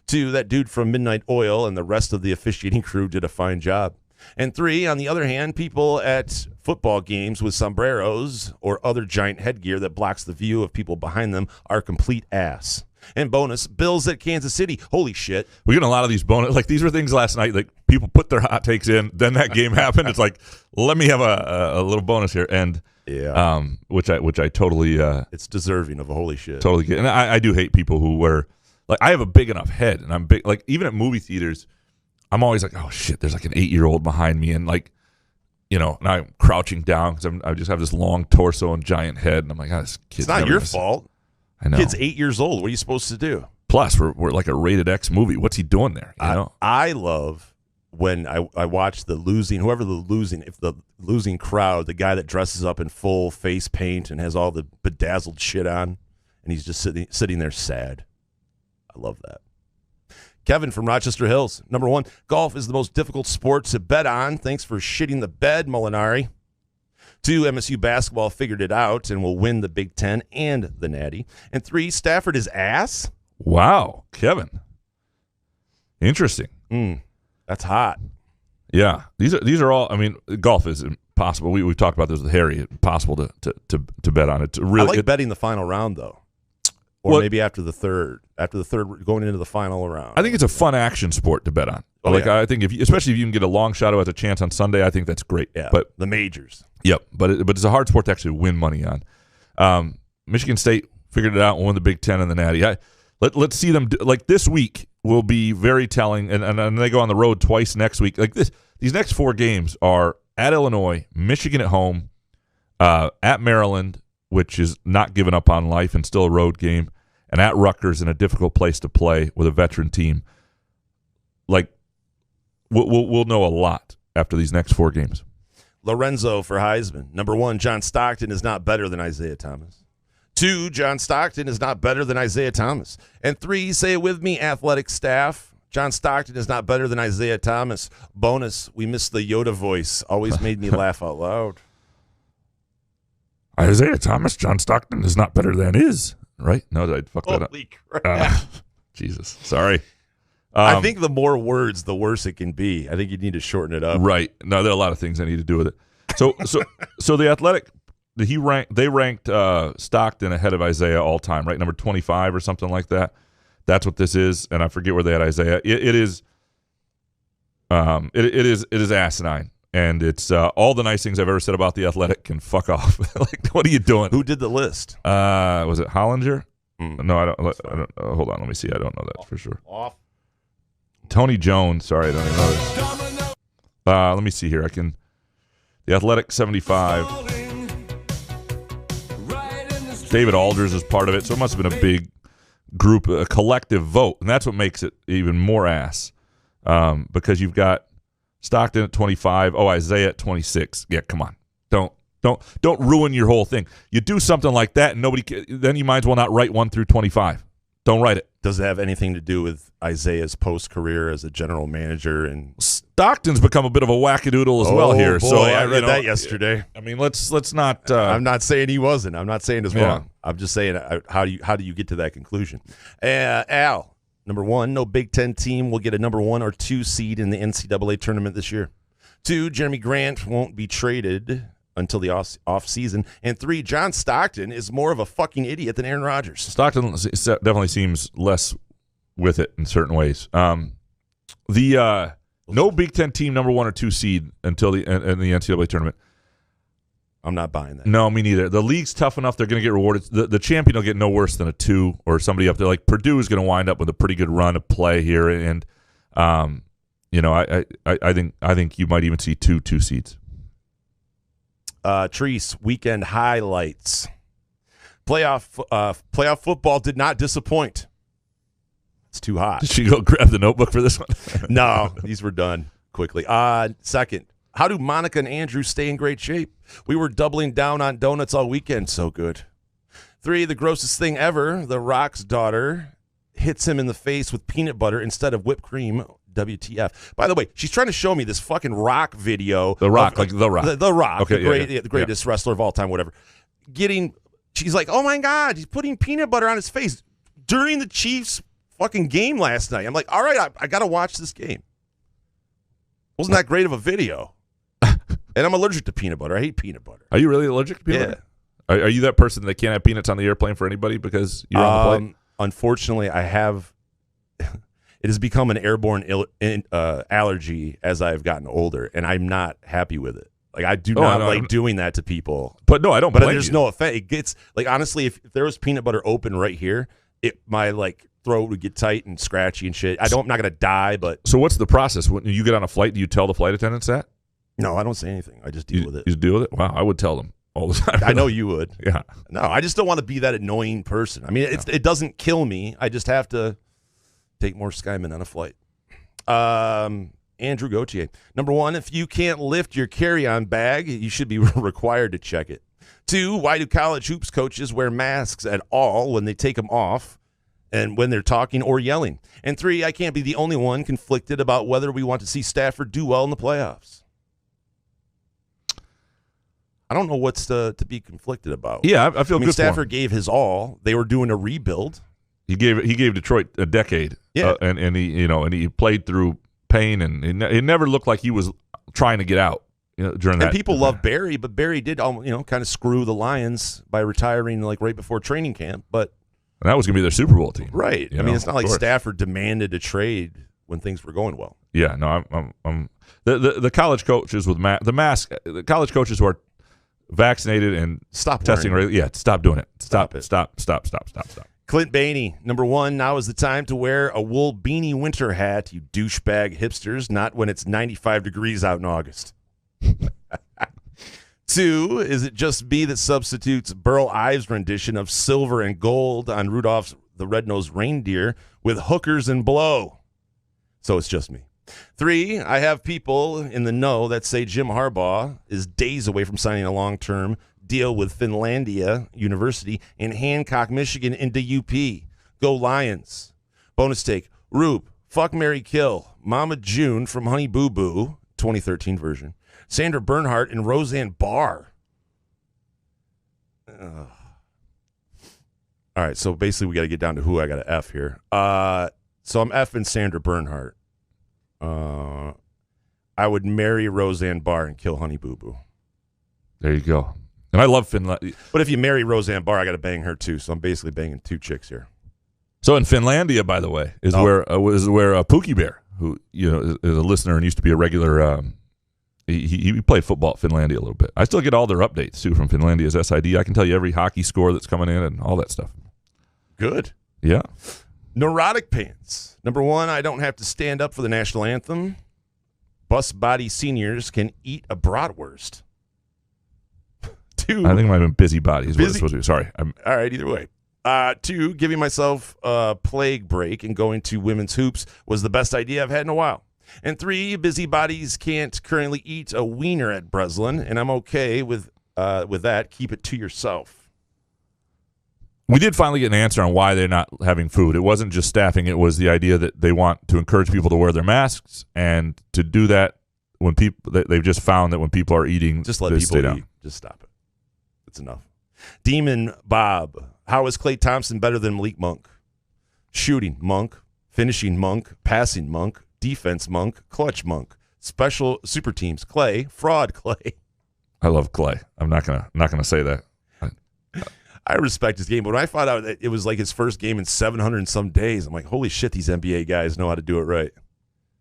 2, that dude from Midnight Oil and the rest of the officiating crew did a fine job. And 3, on the other hand, people at football games with sombreros or other giant headgear that blocks the view of people behind them are complete ass. And bonus, Bills at Kansas City. Holy shit. We're getting a lot of these bonus. Like, these were things last night. Like, people put their hot takes in. Then that game happened. It's like, let me have a little bonus here. And which I totally. It's deserving of a holy shit. Totally get. And I do hate people who wear. Like, I have a big enough head, and I'm big. Like, even at movie theaters, I'm always like, oh shit, there's like an 8-year-old behind me, and like, you know, and I'm crouching down because I just have this long torso and giant head, and I'm like, oh, this kid's it's not your fault. I know. Kid's 8 years old. What are you supposed to do? Plus, we're like a rated X movie. What's he doing there? You know? I love when I watch the losing crowd, the guy that dresses up in full face paint and has all the bedazzled shit on, and he's just sitting there sad. I love that. Kevin from Rochester Hills. Number 1, golf is the most difficult sport to bet on. Thanks for shitting the bed, Molinari. 2, MSU basketball figured it out and will win the Big Ten and the Natty. And 3, Stafford is ass. Wow, Kevin. Interesting. That's hot. Yeah, these are all. I mean, golf is impossible. We've talked about this with Harry. Impossible to bet on it. Really, I like betting the final round though. Or maybe after the third, going into the final round. I think it's a fun action sport to bet on. Oh, I think especially if you can get a long shot who has a chance on Sunday, I think that's great. Yeah, but the majors. Yep, but it's a hard sport to actually win money on. Michigan State figured it out and won the Big Ten and the Natty. Let's see them like this week will be very telling, and they go on the road twice next week. Like these next 4 games are at Illinois, Michigan at home, at Maryland, which is not giving up on life and still a road game, and at Rutgers in a difficult place to play with a veteran team. Like we'll know a lot after these next 4 games. Lorenzo for Heisman. Number 1, John Stockton is not better than Isaiah Thomas. 2, John Stockton is not better than Isaiah Thomas. And 3, say it with me, athletic staff, John Stockton is not better than Isaiah Thomas. Bonus, we missed the Yoda voice. Always made me laugh out loud. Isaiah Thomas, John Stockton is not better than is. Right? No, I fucked that up. Holy crap. Jesus. Sorry. I think the more words, the worse it can be. I think you need to shorten it up. Right. No, there are a lot of things I need to do with it. So the Athletic, they ranked Stockton ahead of Isaiah all time, right? Number 25 or something like that. That's what this is, and I forget where they had Isaiah. It is asinine, and it's all the nice things I've ever said about the Athletic can fuck off. Like, what are you doing? Who did the list? Was it Hollinger? No, I don't. Hold on, let me see. I don't know that for sure. Off. Tony Jones. Sorry, I don't even know this. Let me see here. The Athletic 75. David Alders is part of it, so it must have been a big group, a collective vote, and that's what makes it even more ass. Because you've got Stockton at 25, Isaiah at 26. Yeah, come on, don't ruin your whole thing. You do something like that, and then you might as well not write 1 through 25. Don't write it. Does it have anything to do with Isaiah's post-career as a general manager? And Stockton's become a bit of a wackadoodle as well here. Boy, so I read that yesterday. I mean, let's not. I'm not saying he wasn't. I'm not saying it's wrong. I'm just saying how do you get to that conclusion? Al, number 1, no Big Ten team will get a number 1 or 2 seed in the NCAA tournament this year. 2, Jeremy Grant won't be traded until the off season. And 3, John Stockton is more of a fucking idiot than Aaron Rodgers. Stockton definitely seems less with it in certain ways. No Big Ten team number 1 or 2 seed until in the NCAA tournament. I'm not buying that. No, me neither. The league's tough enough; they're going to get rewarded. The champion will get no worse than a 2 or somebody up there. Like Purdue is going to wind up with a pretty good run of play here, and I think you might even see two seeds. Treese, weekend highlights. Playoff football did not disappoint. It's too hot. Did you go grab the notebook for this one? No, these were done quickly. Second, how do Monica and Andrew stay in great shape? We were doubling down on donuts all weekend. So good. 3, the grossest thing ever. The Rock's daughter hits him in the face with peanut butter instead of whipped cream. WTF. By the way, she's trying to show me this fucking Rock video. The Rock, The Rock. The Rock, okay, the greatest wrestler of all time, whatever. She's like, oh my God, he's putting peanut butter on his face during the Chiefs fucking game last night. I'm like, all right, I got to watch this game. Wasn't that great of a video? And I'm allergic to peanut butter. I hate peanut butter. Are you really allergic to peanut butter? Are you that person that can't have peanuts on the airplane for anybody because you're on the plane? Unfortunately, I have. It has become an airborne allergy as I've gotten older, and I'm not happy with it. Like, I do not like doing that to people. But no, I don't. But there's no effect. It gets like, honestly, if there was peanut butter open right here, my throat would get tight and scratchy and shit. I'm not gonna die, but. So what's the process when you get on a flight? Do you tell the flight attendants that? No, I don't say anything. I just deal with it. You deal with it? Wow, I would tell them all the time. I know you would. Yeah. No, I just don't want to be that annoying person. I mean, it doesn't kill me. I just have to take more Skymen on a flight. Andrew Gauthier. Number 1, if you can't lift your carry-on bag, you should be required to check it. 2, why do college hoops coaches wear masks at all when they take them off and when they're talking or yelling? And 3, I can't be the only one conflicted about whether we want to see Stafford do well in the playoffs. I don't know what's to be conflicted about. Yeah, I feel good. Stafford gave his all. They were doing a rebuild. He gave Detroit a decade. Yeah, and he played through pain, and it never looked like he was trying to get out during that. And people love Barry, but Barry did kind of screw the Lions by retiring right before training camp. But And that was going to be their Super Bowl team. Right. I mean, it's not like Stafford demanded a trade when things were going well. Yeah, no, I'm the college coaches with the college coaches who are vaccinated and stop testing. Stop doing it. Stop. Clint Bainey, number 1, now is the time to wear a wool beanie winter hat, you douchebag hipsters, not when it's 95 degrees out in August. 2, is it just me that substitutes Burl Ives' rendition of Silver and Gold on Rudolph's the Red-Nosed Reindeer with hookers and blow? So it's just me. 3, I have people in the know that say Jim Harbaugh is days away from signing a long-term deal with Finlandia University in Hancock, Michigan into UP. Go Lions. Bonus take. Rube, fuck, marry, kill. Mama June from Honey Boo Boo, 2013 version. Sandra Bernhardt and Roseanne Barr. All right, so basically we got to get down to who I got to F here. So I'm F and Sandra Bernhardt. I would marry Roseanne Barr and kill Honey Boo Boo. There you go. And I love Finlandia. But if you marry Roseanne Barr, I got to bang her too. So I'm basically banging 2 chicks here. So in Finlandia, by the way, is where Pookie Bear, who is a listener and used to be a regular. He played football at Finlandia a little bit. I still get all their updates too from Finlandia's SID. I can tell you every hockey score that's coming in and all that stuff. Good. Yeah. Neurotic pants. Number 1, I don't have to stand up for the national anthem. Bus body seniors can eat a bratwurst. 2, I think it might have been busybody is what it's supposed to be. Sorry. All right, either way. 2, giving myself a plague break and going to women's hoops was the best idea I've had in a while. And 3, busybodies can't currently eat a wiener at Breslin, and I'm okay with that. Keep it to yourself. We did finally get an answer on why they're not having food. It wasn't just staffing. It was the idea that they want to encourage people to wear their masks, and to do that when they've just found that when people are eating, just let people eat. Just stop it. It's enough. Demon Bob. How is Klay Thompson better than Malik Monk? Shooting, Monk. Finishing, Monk. Passing, Monk. Defense, Monk. Clutch, Monk. Special super teams, Klay. Fraud, Klay. I love Klay. I'm not gonna say that. I respect his game, but when I found out that it was like his first game in 700 and some days, I'm like, holy shit, these NBA guys know how to do it right.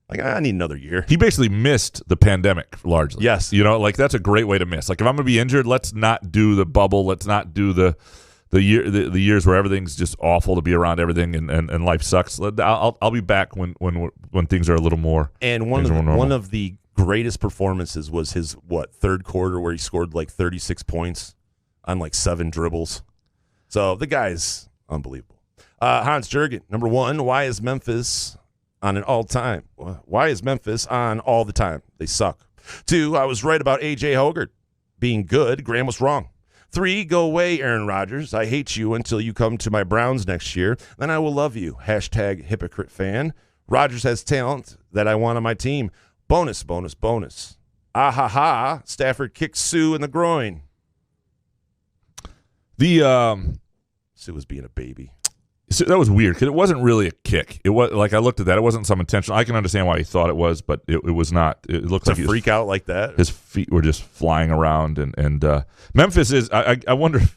Like, I need another year. He basically missed the pandemic largely. Yes. That's a great way to miss. Like, if I'm going to be injured, let's not do the bubble. Let's not do the years where everything's just awful to be around everything and life sucks. I'll be back when things are a little more. And one of the greatest performances was his, third quarter where he scored like 36 points on like 7 dribbles. So the guy's unbelievable. Hans Jurgen, number 1, why is Memphis on an all-time? Why is Memphis on all the time? They suck. 2, I was right about A.J. Hogert being good. Graham was wrong. 3, go away, Aaron Rodgers. I hate you until you come to my Browns next year. Then I will love you. # hypocrite fan. Rodgers has talent that I want on my team. Bonus, bonus, bonus. Ah ha ha. Stafford kicks Sue in the groin. Sue was being a baby. So that was weird because it wasn't really a kick. It was like I looked at that. It wasn't some intentional. I can understand why he thought it was, but it was not. It looked like a freak out like that. His feet were just flying around, and Memphis is. I wonder if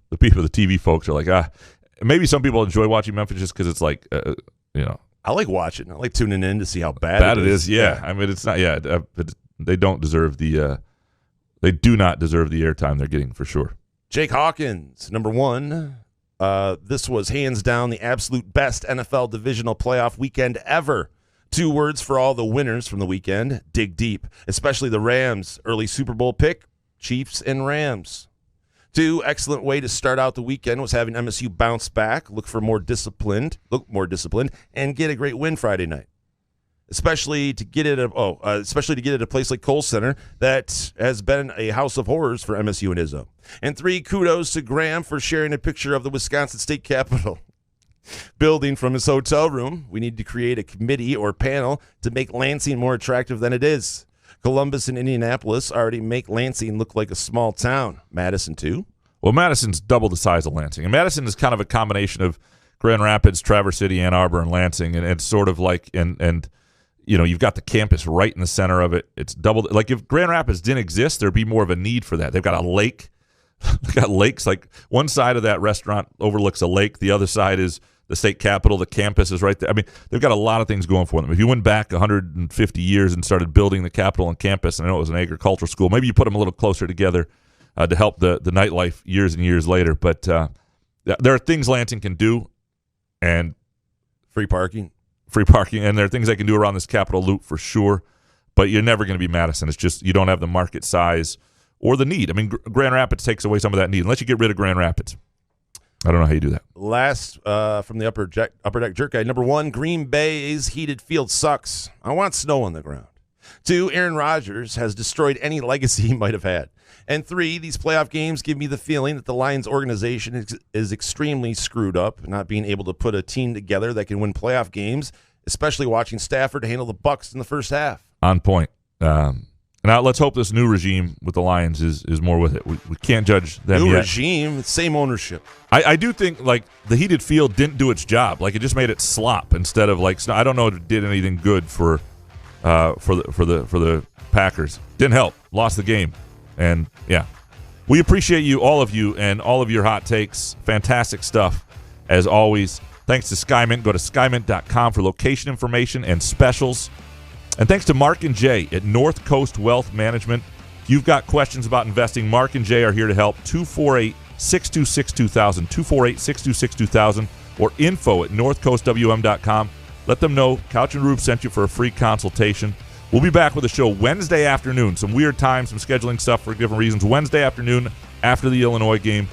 the people, the TV folks, are like maybe some people enjoy watching Memphis just because it's like I like watching. I like tuning in to see how bad it is. Yeah, I mean it's not. Yeah, they don't deserve the. They do not deserve the airtime they're getting for sure. Jake Hawkins, number 1. This was hands down the absolute best NFL divisional playoff weekend ever. 2 words for all the winners from the weekend. Dig deep, especially the Rams' early Super Bowl pick, Chiefs and Rams. 2, excellent way to start out the weekend was having MSU bounce back, look more disciplined, and get a great win Friday night. Especially to get it at a place like Kohl Center that has been a house of horrors for MSU and Izzo. And 3, kudos to Graham for sharing a picture of the Wisconsin State Capitol building from his hotel room. We need to create a committee or panel to make Lansing more attractive than it is. Columbus and Indianapolis already make Lansing look like a small town. Madison, too? Well, Madison's double the size of Lansing. And Madison is kind of a combination of Grand Rapids, Traverse City, Ann Arbor, and Lansing. And it's sort of like, and you've got the campus right in the center of it. It's double. Like if Grand Rapids didn't exist, there'd be more of a need for that. They've got a lake. They got lakes. Like one side of that restaurant overlooks a lake. The other side is the state capitol. The campus is right there. I mean, they've got a lot of things going for them. If you went back 150 years and started building the capitol and campus, and I know it was an agricultural school, maybe you put them a little closer together to help the nightlife years and years later. But there are things Lansing can do, and Free parking, and there are things they can do around this Capitol loop for sure. But you're never going to be Madison. It's just you don't have the market size or the need. I mean, Grand Rapids takes away some of that need unless you get rid of Grand Rapids. I don't know how you do that. Last from the Upper Deck Jerk Guide. Number 1, Green Bay's heated field sucks. I want snow on the ground. 2, Aaron Rodgers has destroyed any legacy he might have had. And 3, these playoff games give me the feeling that the Lions organization is extremely screwed up, not being able to put a team together that can win playoff games, especially watching Stafford handle the Bucs in the first half. On point. Now let's hope this new regime with the Lions is more with it. We can't judge them New yet. regime, same ownership. I do think like the heated field didn't do its job. Like it just made it slop instead of like I don't know if it did anything good for the Packers. Didn't help. Lost the game. And yeah, we appreciate you, all of you, and all of your hot takes. Fantastic stuff as always. Thanks to Skymint. Go to skymint.com for location information and specials. And thanks to Mark and Jay at North Coast Wealth Management. If you've got questions about investing, Mark and Jay are here to help. 248-626-2000, 248-626-2000, or info@northcoastwm.com. Let them know Couch and Rube sent you for a free consultation. We'll be back with a show Wednesday afternoon. Some weird times, some scheduling stuff for different reasons. Wednesday afternoon after the Illinois game.